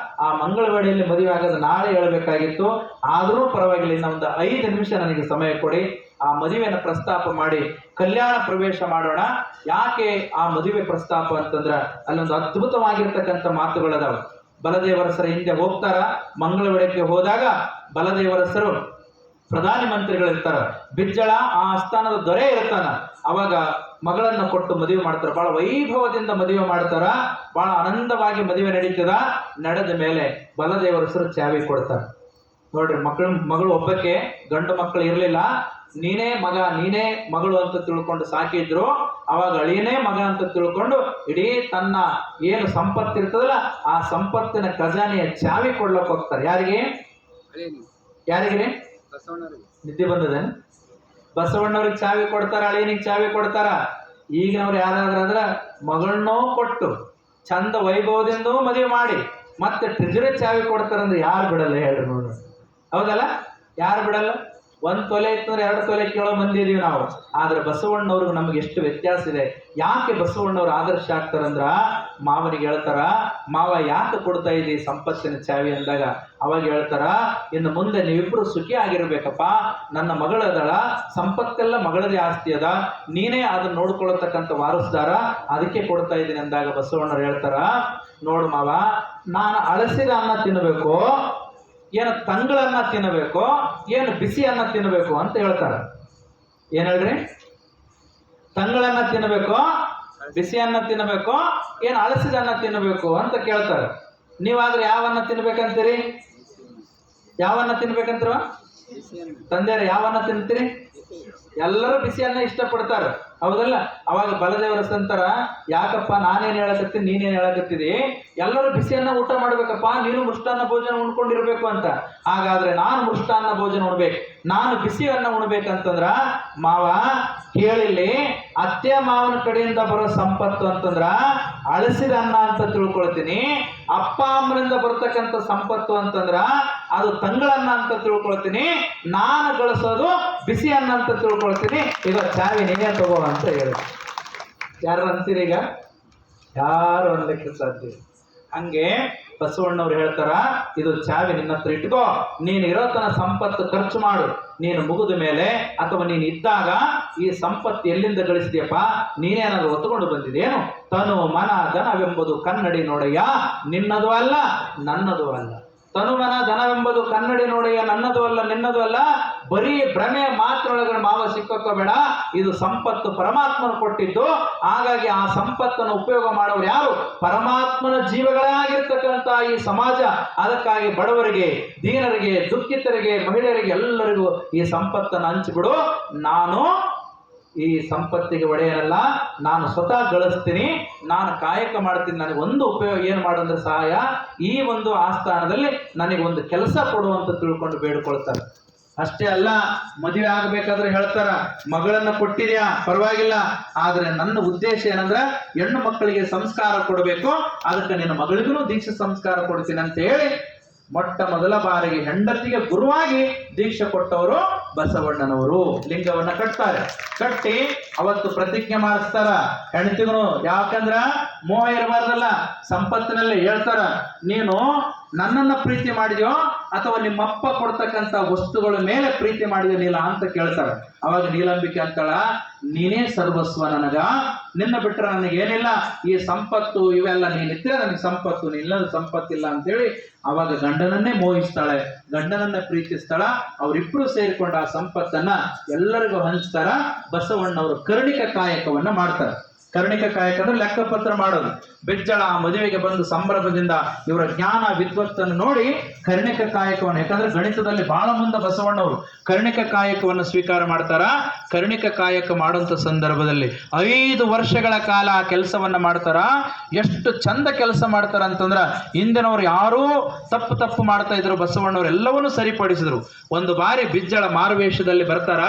ಆ ಮಂಗಳ ವೇಳೆಯಲ್ಲಿ ಮದುವೆ ಆಗೋದು ನಾಳೆ ಹೇಳಬೇಕಾಗಿತ್ತು, ಆದರೂ ಪರವಾಗಿಲ್ಲ, ಇನ್ನೊಂದು 5 ನಿಮಿಷ ನನಗೆ ಸಮಯ ಕೊಡಿ. ಆ ಮದುವೆಯನ್ನು ಪ್ರಸ್ತಾಪ ಮಾಡಿ ಕಲ್ಯಾಣ ಪ್ರವೇಶ ಮಾಡೋಣ. ಯಾಕೆ ಆ ಮದುವೆ ಪ್ರಸ್ತಾಪ ಅಂತಂದ್ರ ಅಲ್ಲೊಂದು ಅದ್ಭುತವಾಗಿರ್ತಕ್ಕಂಥ ಮಾತುಗಳದಾವ. ಬಲದೇವರಸರ ಹಿಂದೆ ಹೋಗ್ತಾರ. ಮಂಗಳವೇಳಕ್ಕೆ ಹೋದಾಗ ಬಲದೇವರಸರು ಪ್ರಧಾನಿ ಮಂತ್ರಿಗಳಿರ್ತಾರ, ಬಿಜ್ಜಳ ಆ ಆಸ್ಥಾನದ ದೊರೆ ಇರ್ತಾನ. ಅವಾಗ ಮಗಳನ್ನ ಕೊಟ್ಟು ಮದುವೆ ಮಾಡ್ತಾರ. ಬಹಳ ವೈಭವದಿಂದ ಮದುವೆ ಮಾಡ್ತಾರ. ಬಹಳ ಆನಂದವಾಗಿ ಮದುವೆ ನಡೀತದ. ನಡೆದ ಮೇಲೆ ಬಲದೇವರಸರು ಚಾವಿ ಕೊಡ್ತಾರ. ನೋಡ್ರಿ, ಮಗಳು ಒಬ್ಬಕ್ಕೆ ಗಂಡು ಮಕ್ಕಳು ಇರಲಿಲ್ಲ. ನೀನೇ ಮಗ, ನೀನೇ ಮಗಳು ಅಂತ ತಿಳ್ಕೊಂಡು ಸಾಕಿದ್ರು. ಅವಾಗ ಅಳಿಯನೇ ಮಗ ಅಂತ ತಿಳ್ಕೊಂಡು ಇಡೀ ತನ್ನ ಏನು ಸಂಪತ್ತು ಇರ್ತದಲ್ಲ ಆ ಸಂಪತ್ತಿನ ಖಜಾನೆಯ ಚಾವಿ ಕೊಡ್ಲಕ್ ಹೋಗ್ತಾರೆ. ಯಾರಿಗೆ ಯಾರಿಗೆ ನಿದ್ದೆ ಬಂದದೆ? ಬಸವಣ್ಣವ್ರಿಗೆ ಚಾವಿ ಕೊಡ್ತಾರ, ಅಳಿಯನಿಗೆ ಚಾವಿ ಕೊಡ್ತಾರ. ಈಗಿನವ್ರು ಯಾರಾದ್ರ ಅಂದ್ರ ಮಗಳನ್ನೋ ಕೊಟ್ಟು ಚಂದ ವೈಭವದಿಂದ ಮದುವೆ ಮಾಡಿ ಮತ್ತೆ ಟ್ರೆಜರಿ ಚಾವಿ ಕೊಡ್ತಾರಂದ್ರೆ ಯಾರು ಬಿಡಲ್ಲ ಹೇಳ್ರಿ? ನೋಡ್ರಿ, ಹೌದಲ್ಲ? ಯಾರು ಬಿಡಲ್ಲ? 1 ತೊಲೆ ಇತ್ತಂದ್ರೆ 2 ತೊಲೆ ಕೇಳೋ ಮಂದಿ ಇದೀವಿ ನಾವು. ಆದ್ರೆ ಬಸವಣ್ಣವ್ರಿಗೆ ನಮ್ಗೆ ಎಷ್ಟು ವ್ಯತ್ಯಾಸ ಇದೆ. ಯಾಕೆ ಬಸವಣ್ಣವ್ರು ಆದರ್ಶ ಆಗ್ತಾರಂದ್ರ, ಮಾವನಿಗೆ ಹೇಳ್ತಾರ, ಮಾವ ಯಾಕೆ ಕೊಡ್ತಾ ಇದ್ದೀ ಸಂಪತ್ತಿನ ಚಾವಿ ಅಂದಾಗ ಅವಾಗ ಹೇಳ್ತಾರ, ಇನ್ನು ಮುಂದೆ ನೀವಿಬ್ರು ಸುಖಿ ಆಗಿರ್ಬೇಕಪ್ಪ. ನನ್ನ ಮಗಳದಳ, ಸಂಪತ್ತೆಲ್ಲ ಮಗಳದೇ ಆಸ್ತಿ ಅದ, ನೀನೇ ಅದನ್ನ ನೋಡ್ಕೊಳತಕ್ಕಂಥ ವಾರಸ್ದಾರ, ಅದಕ್ಕೆ ಕೊಡ್ತಾ ಇದ್ದೀನಿ ಅಂದಾಗ ಬಸವಣ್ಣವ್ರು ಹೇಳ್ತಾರ, ನೋಡು ಮಾವ, ನಾನು ಅಳಸಿದ ಅನ್ನ ತಿನ್ನಬೇಕು, ಏನು ತಂಗಳನ್ನ ತಿನ್ನಬೇಕು, ಏನು ಬಿಸಿ ಅನ್ನ ತಿನ್ನಬೇಕು ಅಂತ ಹೇಳ್ತಾರ. ಏನ್ ಹೇಳ್ರಿ? ತಂಗಳನ್ನ ತಿನ್ನಬೇಕು, ಬಿಸಿ ಅನ್ನ ತಿನ್ನಬೇಕು, ಏನು ಅಳಸಿದ ಅನ್ನ ತಿನ್ನಬೇಕು ಅಂತ ಕೇಳ್ತಾರೆ. ನೀವಾದ್ರೆ ಯಾವನ್ನ ತಿನ್ಬೇಕಂತೀರಿ? ಯಾವನ್ನ ತಿನ್ಬೇಕಂತೀರ? ತಂದೆಯರು ಯಾವನ್ನ ತಿಂತೀರಿ? ಎಲ್ಲರೂ ಬಿಸಿಯನ್ನ ಇಷ್ಟಪಡ್ತಾರೆ. ಹೌದಲ್ಲ? ಅವಾಗ ಬಲದೇವರ ಸಂತರ, ಯಾಕಪ್ಪ ನಾನೇನ್ ಹೇಳಕತ್ತೀನಿ ನೀನೇನ್ ಹೇಳಕತ್ತಿದಿ, ಎಲ್ಲರೂ ಬಿಸಿಯನ್ನ ಊಟ ಮಾಡ್ಬೇಕಪ್ಪ, ನೀನು ಮೃಷ್ಟಾನ್ನ ಭೋಜನ ಉಣ್ಕೊಂಡಿರ್ಬೇಕು ಅಂತ. ಹಾಗಾದ್ರೆ ನಾನು ಮೃಷ್ಟಾನ್ನ ಭೋಜನ ಉಣ್ಬೇಕು, ನಾನು ಬಿಸಿಯನ್ನ ಉಣ್ಬೇಕಂತಂದ್ರ ಮಾವ ಕೇಳಿಲ್ಲಿ, ಅತ್ತೆ ಮಾವನ ಕಡೆಯಿಂದ ಬರೋ ಸಂಪತ್ತು ಅಂತಂದ್ರ ಅಳಸಿದ ಅನ್ನ ಅಂತ ತಿಳ್ಕೊಳ್ತೀನಿ, ಅಪ್ಪ ಅಮ್ಮನಿಂದ ಬರ್ತಕ್ಕಂಥ ಸಂಪತ್ತು ಅಂತಂದ್ರ ಅದು ತಂಗಳನ್ನ ಅಂತ ತಿಳ್ಕೊಳ್ತೀನಿ, ನಾನು ಗಳಿಸೋದು ಬಿಸಿ ಅನ್ನ ಅಂತ ತಿಳ್ಕೊಳ್ತೀನಿ. ಈಗ ಚಾವಿ ನೀನೇ ತಗೋ ಅಂತ ಹೇಳಿ ಯಾರು ಅಂತೀರಿ? ಈಗ ಯಾರು ಅನ್ಲಿಕ್ಕೆ ಸಾಧ್ಯ? ಹಂಗೆ ಬಸವಣ್ಣವ್ರು ಹೇಳ್ತಾರ, ಇದು ಚಾವಿ ನಿನ್ನ ಹತ್ರ ಇಟ್ಕೋ, ನೀನು ಇರೋತನ ಸಂಪತ್ತು ಖರ್ಚು ಮಾಡು, ನೀನು ಮುಗಿದ ಮೇಲೆ ಅಥವಾ ನೀನು ಇದ್ದಾಗ ಈ ಸಂಪತ್ತು ಎಲ್ಲಿಂದ ಗಳಿಸಿದ್ಯಪ್ಪ, ನೀನೇನಾದ್ರು ಹೊತ್ಕೊಂಡು ಬಂದಿದೇನು? ತನು ಮನ ಧನವೆಂಬುದು ಕನ್ನಡಿ ನೋಡಯ್ಯ, ನಿನ್ನದು ಅಲ್ಲ ನನ್ನದು ಅಲ್ಲ. ತನುಮನ ಧನವೆಂಬುದು ಕನ್ನಡಿ ನೋಡಯ್ಯ, ನನ್ನದು ಅಲ್ಲ ನಿನ್ನದು ಅಲ್ಲ. ಬರೀ ಭ್ರಮೆ ಮಾತ್ರೊಳಗಡೆ ಮಾವ ಸಿಕ್ಕೋಬೇಡ, ಇದು ಸಂಪತ್ತು ಪರಮಾತ್ಮನ ಕೊಟ್ಟಿದ್ದು. ಹಾಗಾಗಿ ಆ ಸಂಪತ್ತನ್ನು ಉಪಯೋಗ ಮಾಡೋರು ಯಾರು? ಪರಮಾತ್ಮನ ಜೀವಗಳೇ ಆಗಿರ್ತಕ್ಕಂಥ ಈ ಸಮಾಜ. ಅದಕ್ಕಾಗಿ ಬಡವರಿಗೆ, ದೀನರಿಗೆ, ದುಃಖಿತರಿಗೆ, ಮಹಿಳೆಯರಿಗೆ ಎಲ್ಲರಿಗೂ ಈ ಸಂಪತ್ತನ್ನು ಹಂಚಿಬಿಡು. ನಾನು ಈ ಸಂಪತ್ತಿಗೆ ಒಡೆಯನಲ್ಲ, ನಾನು ಸ್ವತಃ ಗಳಿಸ್ತೀನಿ, ನಾನು ಕಾಯಕ ಮಾಡ್ತೀನಿ. ನನಗೆ ಒಂದು ಉಪಯೋಗ ಏನು ಮಾಡಂದ್ರೆ ಸಹಾಯ, ಈ ಒಂದು ಆಸ್ಥಾನದಲ್ಲಿ ನನಗೆ ಒಂದು ಕೆಲಸ ಕೊಡುವಂತ ತಿಳ್ಕೊಂಡು ಬೇಡ್ಕೊಳ್ತಾರೆ. ಅಷ್ಟೇ ಅಲ್ಲ, ಮದುವೆ ಆಗ್ಬೇಕಾದ್ರೆ ಹೇಳ್ತಾರ, ಮಗಳನ್ನ ಕೊಟ್ಟಿದ್ಯಾ ಪರವಾಗಿಲ್ಲ, ಆದ್ರೆ ನನ್ನ ಉದ್ದೇಶ ಏನಂದ್ರೆ ಹೆಣ್ಣು ಮಕ್ಕಳಿಗೆ ಸಂಸ್ಕಾರ ಕೊಡಬೇಕು, ಅದಕ್ಕೆ ನಿನ್ನ ಮಗಳಿಗೂ ದೀಕ್ಷಾ ಸಂಸ್ಕಾರ ಕೊಡ್ತೀನಿ ಅಂತ ಹೇಳಿ ಮೊಟ್ಟ ಮೊದಲ ಬಾರಿಗೆ ಹೆಂಡತಿಗೆ ಗುರುವಾಗಿ ದೀಕ್ಷೆ ಕೊಟ್ಟವರು ಬಸವಣ್ಣನವರು. ಲಿಂಗವನ್ನ ಕಟ್ತಾರೆ, ಕಟ್ಟಿ ಅವತ್ತು ಪ್ರತಿಜ್ಞೆ ಮಾಡಿಸ್ತಾರ ಹೆಂಡತಿಗೂ. ಯಾಕಂದ್ರ ಮೋಹ ಇರಬಾರ್ದಲ್ಲ, ಸಂಪತ್ತಿನಲ್ಲಿ ಹೇಳ್ತಾರ, ನೀನು ನನ್ನನ್ನ ಪ್ರೀತಿ ಮಾಡಿದ್ಯೋ ಅಥವಾ ನಿಮ್ಮಪ್ಪ ಕೊಡ್ತಕ್ಕಂಥ ವಸ್ತುಗಳ ಮೇಲೆ ಪ್ರೀತಿ ಮಾಡಿದ್ಯೋ ನೀಲ ಅಂತ ಕೇಳ್ತಾರ. ಅವಾಗ ನೀಲಂಬಿಕೆ ಅಂತಾಳ, ನೀನೇ ಸರ್ವಸ್ವ ನನಗ, ನಿನ್ನ ಬಿಟ್ರೆ ನನಗೇನಿಲ್ಲ, ಈ ಸಂಪತ್ತು ಇವೆಲ್ಲ ನೀನಿದ್ರೆ ನನಗೆ ಸಂಪತ್ತು, ನಿಲ್ಲದ ಸಂಪತ್ತಿಲ್ಲ ಅಂತೇಳಿ ಅವಾಗ ಗಂಡನನ್ನೇ ಮೋಹಿಸ್ತಾಳೆ, ಗಂಡನನ್ನ ಪ್ರೀತಿಸ್ತಾಳ. ಅವರಿಬ್ರು ಸೇರಿಕೊಂಡು ಆ ಸಂಪತ್ತನ್ನ ಎಲ್ಲರಿಗೂ ಹಂಚ್ತಾರ. ಬಸವಣ್ಣವರು ಕರ್ಣಿಕ ಕಾಯಕವನ್ನ ಮಾಡ್ತಾರೆ. ಕರ್ಣಿಕ ಕಾಯಕ ಅಂದ್ರೆ ಲೆಕ್ಕಪತ್ರ ಮಾಡೋದು. ಬಿಜ್ಜಳ ಮದುವೆಗೆ ಬಂದು ಸಂಭ್ರಮದಿಂದ ಇವರ ಜ್ಞಾನ ವಿದ್ವತ್ತನ್ನು ನೋಡಿ ಕರ್ಣಿಕ ಕಾಯಕವನ್ನು, ಯಾಕಂದ್ರೆ ಗಣಿತದಲ್ಲಿ ಬಹಳ ಮುಂದೆ ಬಸವಣ್ಣವರು ಕರ್ಣಿಕ ಕಾಯಕವನ್ನು ಸ್ವೀಕಾರ ಮಾಡ್ತಾರ. ಕರ್ಣಿಕ ಕಾಯಕ ಮಾಡುವಂತ ಸಂದರ್ಭದಲ್ಲಿ 5 ವರ್ಷಗಳ ಕಾಲ ಆ ಕೆಲಸವನ್ನ ಮಾಡ್ತಾರ. ಎಷ್ಟು ಚಂದ ಕೆಲಸ ಮಾಡ್ತಾರ ಅಂತಂದ್ರ, ಹಿಂದಿನವರು ಯಾರೂ ತಪ್ಪು ಮಾಡ್ತಾ ಇದ್ರು, ಬಸವಣ್ಣವ್ರು ಎಲ್ಲವನ್ನೂ ಸರಿಪಡಿಸಿದ್ರು. ಒಂದು ಬಾರಿ ಬಿಜ್ಜಳ ಮಾರುವೇಷದಲ್ಲಿ ಬರ್ತಾರ,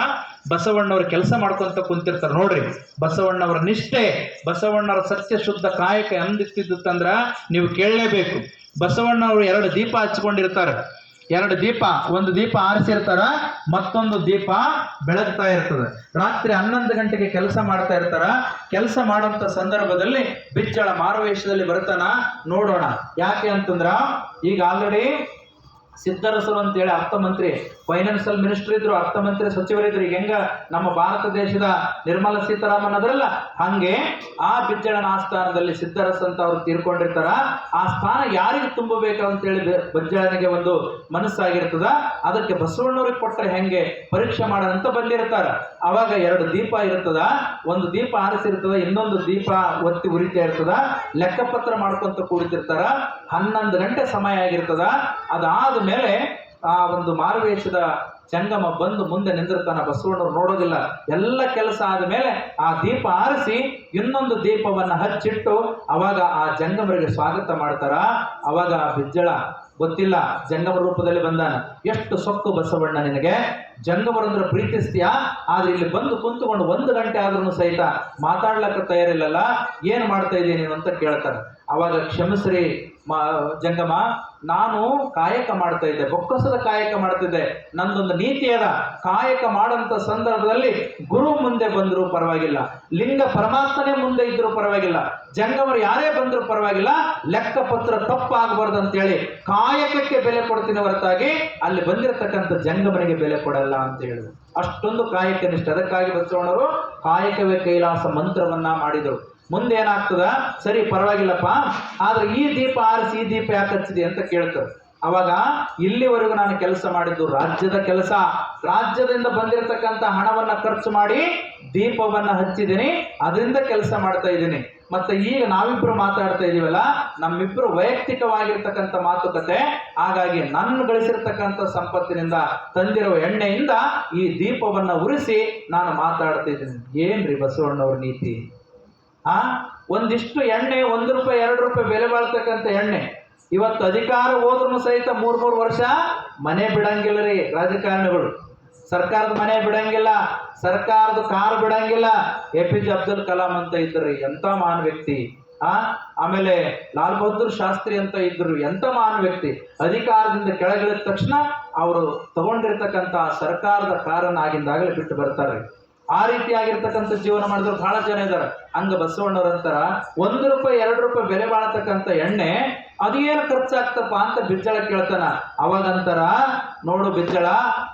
ಬಸವಣ್ಣವ್ರ ಕೆಲಸ ಮಾಡ್ಕೊಂತ ಕುಂತಿರ್ತಾರೆ. ನೋಡ್ರಿ ಬಸವಣ್ಣವರ ನಿಷ್ಠೆ, ಬಸವಣ್ಣವರ ಸತ್ಯ ಶುದ್ಧ ಕಾಯಕ ಎಂದಿತ್ತಿದ್ದಂದ್ರ ನೀವು ಕೇಳಲೇಬೇಕು. ಬಸವಣ್ಣವರು 2 ದೀಪ ಹಚ್ಕೊಂಡಿರ್ತಾರೆ. 2 ದೀಪ, ಒಂದು ದೀಪ ಆರಿಸಿರ್ತಾರ, ಮತ್ತೊಂದು ದೀಪ ಬೆಳಗ್ತಾ ಇರ್ತದೆ. ರಾತ್ರಿ 11 ಗಂಟೆಗೆ ಕೆಲಸ ಮಾಡ್ತಾ ಇರ್ತಾರ. ಕೆಲಸ ಮಾಡುವಂತ ಸಂದರ್ಭದಲ್ಲಿ ಬಿಜ್ಜಳ ಮಾರುವೇಷದಲ್ಲಿ ಬರ್ತಾನ. ನೋಡೋಣ ಯಾಕೆ ಅಂತಂದ್ರ, ಈಗ ಆಲ್ರೆಡಿ ಸಿದ್ದರಸರು ಅಂತೇಳಿ ಅರ್ಥಮಂತ್ರಿ, ಫೈನಾನ್ಸಿಯಲ್ ಮಿನಿಸ್ಟರ್ ಇದ್ರು, ಅರ್ಥಮಂತ್ರಿ ಸಚಿವರಿದ್ರು. ಈಗ ಹೆಂಗ ನಮ್ಮ ಭಾರತ ದೇಶದ ನಿರ್ಮಲಾ ಸೀತಾರಾಮನ್ ಅದ್ರಲ್ಲ, ಹಂಗೆ ಆ ಬಿಜ್ಜಳನ ಆಸ್ಥಾನದಲ್ಲಿ ಸಿದ್ದರಸ ಅಂತ ಅವ್ರು ತೀರ್ಕೊಂಡಿರ್ತಾರ. ಆ ಸ್ಥಾನ ಯಾರಿಗೆ ತುಂಬಬೇಕು ಅಂತೇಳಿ ಬಿಜ್ಜಳನಿಗೆ ಒಂದು ಮನಸ್ಸಾಗಿರ್ತದ. ಅದಕ್ಕೆ ಬಸವಣ್ಣವ್ರಿಗೆ ಕೊಟ್ಟರೆ ಹೆಂಗೆ ಪರೀಕ್ಷೆ ಮಾಡೋದಂತ ಬಂದಿರ್ತಾರ. ಅವಾಗ 2 ದೀಪ ಇರ್ತದ, ಒಂದು ದೀಪ ಆರಿಸಿರ್ತದ, ಇನ್ನೊಂದು ದೀಪ ಒತ್ತಿ ಉರಿತಾ ಇರ್ತದ. ಲೆಕ್ಕಪತ್ರ ಮಾಡ್ಕೊಂತ ಕೂಡಿತಿರ್ತಾರ. 11 ಗಂಟೆ ಸಮಯ ಆಗಿರ್ತದ. ಅದಾದ ಮೇಲೆ ಆ ಒಂದು ಮಾರುವೇಷದ ಜಂಗಮ ಬಂದು ಮುಂದೆ ನಿಂದಿರ್ತಾನ. ಬಸವಣ್ಣವ್ರು ನೋಡೋದಿಲ್ಲ. ಎಲ್ಲ ಕೆಲಸ ಆದ ಮೇಲೆ ಆ ದೀಪ ಆರಿಸಿ ಇನ್ನೊಂದು ದೀಪವನ್ನ ಹಚ್ಚಿಟ್ಟು ಅವಾಗ ಆ ಜಂಗಮರಿಗೆ ಸ್ವಾಗತ ಮಾಡ್ತಾರ. ಅವಾಗ ಬಿಜ್ಜಳ ಗೊತ್ತಿಲ್ಲ, ಜಂಗಮ ರೂಪದಲ್ಲಿ ಬಂದಾನ. ಎಷ್ಟು ಸೊಕ್ಕು ಬಸವಣ್ಣ ನಿನಗೆ, ಜಂಗಮರಂದ್ರೆ ಪ್ರೀತಿಸ್ತೀಯಾ, ಆದ್ರೆ ಇಲ್ಲಿ ಬಂದು ಕುಂತುಕೊಂಡು 1 ಗಂಟೆ ಆದ್ರೂ ಸಹಿತ ಮಾತಾಡ್ಲಕ್ಕ ತಯಾರಿಲ್ಲಲ್ಲ, ಏನ್ ಮಾಡ್ತಾ ಇದ್ದೀನಿ ನೀನು ಅಂತ ಕೇಳ್ತಾರೆ. ಅವಾಗ ಕ್ಷಮಿಸ್ರಿ ಜಂಗಮ, ನಾನು ಕಾಯಕ ಮಾಡ್ತಾ ಇದ್ದೆ, ಬೊಕ್ಕಸದ ಕಾಯಕ ಮಾಡ್ತಿದ್ದೆ. ನಂದೊಂದು ನೀತಿ ಅದ, ಕಾಯಕ ಮಾಡೋಂಥ ಸಂದರ್ಭದಲ್ಲಿ ಗುರು ಮುಂದೆ ಬಂದ್ರು ಪರವಾಗಿಲ್ಲ, ಲಿಂಗ ಪರಮಾತ್ಮನೇ ಮುಂದೆ ಇದ್ರು ಪರವಾಗಿಲ್ಲ, ಜಂಗಮರು ಯಾರೇ ಬಂದ್ರು ಪರವಾಗಿಲ್ಲ, ಲೆಕ್ಕಪತ್ರ ತಪ್ಪಾಗಬಾರ್ದು ಅಂತೇಳಿ ಕಾಯಕಕ್ಕೆ ಬೆಲೆ ಕೊಡ್ತೀನಿ ಹೊರತಾಗಿ ಅಲ್ಲಿ ಬಂದಿರತಕ್ಕಂಥ ಜಂಗಮನಿಗೆ ಬೆಲೆ ಕೊಡಲ್ಲ ಅಂತ ಹೇಳಿದ್ರು. ಅಷ್ಟೊಂದು ಕಾಯಕ ನಿಷ್ಠೆ. ಅದಕ್ಕಾಗಿ ಬಸವಣ್ಣವರು ಕಾಯಕವೇ ಕೈಲಾಸ ಮಂತ್ರವನ್ನ ಮಾಡಿದರು. ಮುಂದೆ ಏನಾಗ್ತದ, ಸರಿ ಪರವಾಗಿಲ್ಲಪ್ಪ, ಆದ್ರೆ ಈ ದೀಪ ಆರಿಸಿ ಈ ದೀಪ ಯಾಕೆ ಹಚ್ಚಿದೆ ಅಂತ ಕೇಳ್ತಾರೆ. ಅವಾಗ ಇಲ್ಲಿವರೆಗೂ ನಾನು ಕೆಲಸ ಮಾಡಿದ್ದು ರಾಜ್ಯದ ಕೆಲಸ, ರಾಜ್ಯದಿಂದ ಬಂದಿರತಕ್ಕಂಥ ಹಣವನ್ನ ಖರ್ಚು ಮಾಡಿ ದೀಪವನ್ನ ಹಚ್ಚಿದ್ದೀನಿ, ಅದರಿಂದ ಕೆಲಸ ಮಾಡ್ತಾ ಇದ್ದೀನಿ. ಮತ್ತೆ ಈಗ ನಾವಿಬ್ರು ಮಾತಾಡ್ತಾ ಇದೀವಲ್ಲ, ನಮ್ಮಿಬ್ರು ವೈಯಕ್ತಿಕವಾಗಿರ್ತಕ್ಕಂಥ ಮಾತುಕತೆ. ಹಾಗಾಗಿ ನಾನು ಗಳಿಸಿರ್ತಕ್ಕಂಥ ಸಂಪತ್ತಿನಿಂದ ತಂದಿರುವ ಎಣ್ಣೆಯಿಂದ ಈ ದೀಪವನ್ನ ಉರಿಸಿ ನಾನು ಮಾತಾಡ್ತಾ ಇದ್ದೀನಿ. ಏನ್ರಿ ಬಸವಣ್ಣವ್ರ ನೀತಿ? ಒಂದಿಷ್ಟು ಎಣ್ಣೆ, 1 ರೂಪಾಯಿ 2 ರೂಪಾಯಿ ಬೆಲೆ ಬಾಳ್ತಕ್ಕಂಥ ಎಣ್ಣೆ ಇವತ್ತು ಅಧಿಕಾರ ಹೋದ್ರೂ ಸಹಿತ 3 ವರ್ಷ ಮನೆ ಬಿಡಂಗಿಲ್ಲ ರೀ ರಾಜಕಾರಣಿಗಳು. ಸರ್ಕಾರದ ಮನೆ ಬಿಡಂಗಿಲ್ಲ, ಸರ್ಕಾರದ ಕಾರ್ ಬಿಡಂಗಿಲ್ಲ. APJ ಅಬ್ದುಲ್ ಕಲಾಂ ಅಂತ ಇದ್ರಿ, ಎಂತ ಮಹಾನ್ ವ್ಯಕ್ತಿ. ಆಮೇಲೆ ಲಾಲ್ ಬಹದ್ದೂರ್ ಶಾಸ್ತ್ರಿ ಅಂತ ಇದ್ರು, ಎಂತ ಮಹಾನ್ ವ್ಯಕ್ತಿ. ಅಧಿಕಾರದಿಂದ ಕೆಳಗಿಳಿದ ತಕ್ಷಣ ಅವರು ತಗೊಂಡಿರ್ತಕ್ಕಂಥ ಸರ್ಕಾರದ ಕಾರನ್ನ ಆಗಿಂದಾಗಲೇ ಬಿಟ್ಟು ಬರ್ತಾರೆ. ಆ ರೀತಿಯಾಗಿರ್ತಕ್ಕಂಥ ಜೀವನ ಮಾಡಿದ್ರು ಬಹಳ ಜನ ಇದ್ದಾರೆ. ಹಂಗ ಬಸವಣ್ಣವ್ರಂತಾರ 1 ರೂಪಾಯಿ 2 ರೂಪಾಯಿ ಬೆಲೆ ಬಾಳತಕ್ಕಂಥ ಎಣ್ಣೆ ಅದೇನು ಖರ್ಚಾಗ್ತಪ್ಪ ಅಂತ ಬಿಜ್ಜಳ ಕೇಳ್ತಾನ. ಅವಾಗಂತಾರ, ನೋಡು ಬಿಜ್ಜಳ,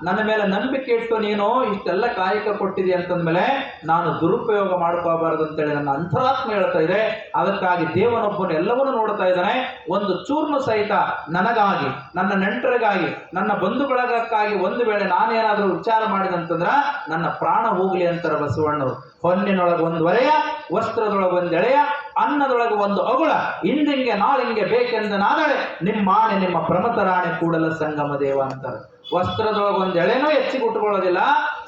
ನನ್ನ ಮೇಲೆ ನಂಬಿಕೆ ಇಟ್ಟು ನೀನು ಇಷ್ಟೆಲ್ಲ ಕಾಯಕ ಕೊಟ್ಟಿದಿ ಅಂತಂದ್ಮೇಲೆ ನಾನು ದುರುಪಯೋಗ ಮಾಡ್ಕೋಬಾರದು ಅಂತೇಳಿ ನನ್ನ ಅಂತರಾತ್ಮ ಹೇಳ್ತಾ ಇದೆ. ಅದಕ್ಕಾಗಿ ದೇವನೊಬ್ಬನು ಎಲ್ಲವನ್ನೂ ನೋಡ್ತಾ ಇದ್ದಾನೆ. ಒಂದು ಚೂರ್ನು ಸಹಿತ ನನಗಾಗಿ, ನನ್ನ ನೆಂಟರಿಗಾಗಿ, ನನ್ನ ಬಂಧು ಬಳಗಕ್ಕಾಗಿ ಒಂದು ವೇಳೆ ನಾನೇನಾದ್ರೂ ವಿಚಾರ ಮಾಡಿದಂತಂದ್ರ ನನ್ನ ಪ್ರಾಣ ಹೋಗ್ಲಿ ಅಂತಾರ ಬಸವಣ್ಣವರು. ಹೊನ್ನಿನೊಳಗೆ ಒಂದು ಒರೆಯ, ವಸ್ತ್ರದೊಳಗೆ ಒಂದು ಎಳೆಯ, ಅನ್ನದೊಳಗೆ ಒಂದು ಅಗುಳ, ಇಂದಿಂಗೆ ನಾಳಿಂಗೆ ಬೇಕೆಂದ ನಾದಳೆ ನಿಮ್ಮಾಣೆ ನಿಮ್ಮ ಪ್ರಮತ ರಾಣಿ ಕೂಡಲ ಸಂಗಮ ದೇವ ಅಂತಾರೆ. ವಸ್ತ್ರದೊಳಗೆ ಒಂದು ಎಳೆನೂ ಹೆಚ್ಚಿಗೆ ಉಟ್ಕೊಳ್ಳೋದಿಲ್ಲ,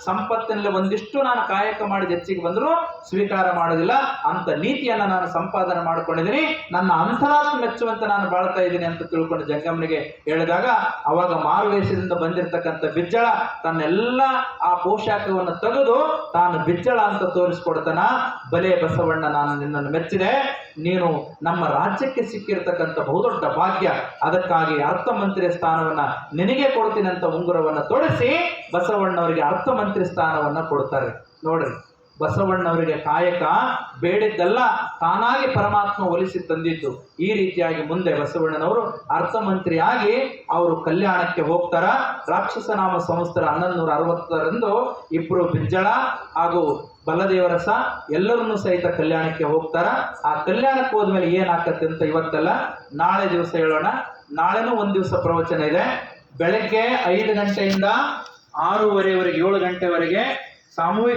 ಸಂಪತ್ತಿನಲ್ಲಿ ಒಂದಿಷ್ಟು ನಾನು ಕಾಯಕ ಮಾಡಿದ ಹೆಚ್ಚಿಗೆ ಬಂದರೂ ಸ್ವೀಕಾರ ಮಾಡೋದಿಲ್ಲ. ಅಂತ ನೀತಿಯನ್ನ ನಾನು ಸಂಪಾದನೆ ಮಾಡ್ಕೊಂಡಿದ್ದೀನಿ, ನನ್ನ ಅಂತರಾತ್ಮ ಮೆಚ್ಚುವಂತೆ ನಾನು ಬಾಳ್ತಾ ಇದ್ದೀನಿ ಅಂತ ತಿಳ್ಕೊಂಡು ಜಂಗಮನಿಗೆ ಹೇಳಿದಾಗ, ಅವಾಗ ಮಾರುವೇಷದಿಂದ ಬಂದಿರತಕ್ಕಂಥ ಬಿಜ್ಜಳ ತನ್ನೆಲ್ಲ ಆ ಪೋಷಾಕವನ್ನು ತೆಗೆದು ತಾನು ಬಿಜ್ಜಳ ಅಂತ ತೋರಿಸ್ಕೊಡ್ತಾನ. ಬಲೆ ಬಸವಣ್ಣ, ನಾನು ನಿನ್ನನ್ನು ಮೆಚ್ಚಿದೆ, ನೀನು ನಮ್ಮ ರಾಜ್ಯಕ್ಕೆ ಸಿಕ್ಕಿರ್ತಕ್ಕಂಥ ಬಹುದೊಡ್ಡ ಭಾಗ್ಯ, ಅದಕ್ಕಾಗಿ ಅರ್ಥಮಂತ್ರಿ ಸ್ಥಾನವನ್ನ ನಿನಗೆ ಕೊಡ್ತೀನಿ ಅಂತ ಉಂಗುರವನ್ನ ತೊಡಿಸಿ ಬಸವಣ್ಣವರಿಗೆ ಅರ್ಥಮಂತ್ರಿ ಸ್ಥಾನವನ್ನ ಕೊಡ್ತಾರೆ. ನೋಡ್ರಿ, ಬಸವಣ್ಣವರಿಗೆ ಕಾಯಕ ಬೇಡಿದ್ದೆಲ್ಲ ತಾನಾಗಿ ಪರಮಾತ್ಮ ಒಲಿಸಿ ತಂದಿದ್ದು. ಈ ರೀತಿಯಾಗಿ ಮುಂದೆ ಬಸವಣ್ಣನವರು ಅರ್ಥಮಂತ್ರಿಯಾಗಿ ಅವರು ಕಲ್ಯಾಣಕ್ಕೆ ಹೋಗ್ತಾರ. ರಾಕ್ಷಸ ನಾಮ ಸಂವತ್ಸರ 1160ರಂದು ಇಬ್ರು ಬಿಜ್ಜಳ ಹಾಗೂ ಬಲದೇವರಸ ಎಲ್ಲರನ್ನೂ ಸಹಿತ ಕಲ್ಯಾಣಕ್ಕೆ ಹೋಗ್ತಾರ. ಆ ಕಲ್ಯಾಣಕ್ಕೆ ಹೋದ್ಮೇಲೆ ಏನಾಗತ್ತೆ ಅಂತ ಇವತ್ತೆಲ್ಲ ನಾಳೆ ದಿವಸ ಹೇಳೋಣ. ನಾಳೆನೂ ಒಂದು ದಿವಸ ಪ್ರವಚನ ಇದೆ. ಬೆಳಗ್ಗೆ 5 ಗಂಟೆಯಿಂದ 6:30ವರೆಗೆ 7 ಗಂಟೆವರೆಗೆ ಸಾಮೂಹಿಕ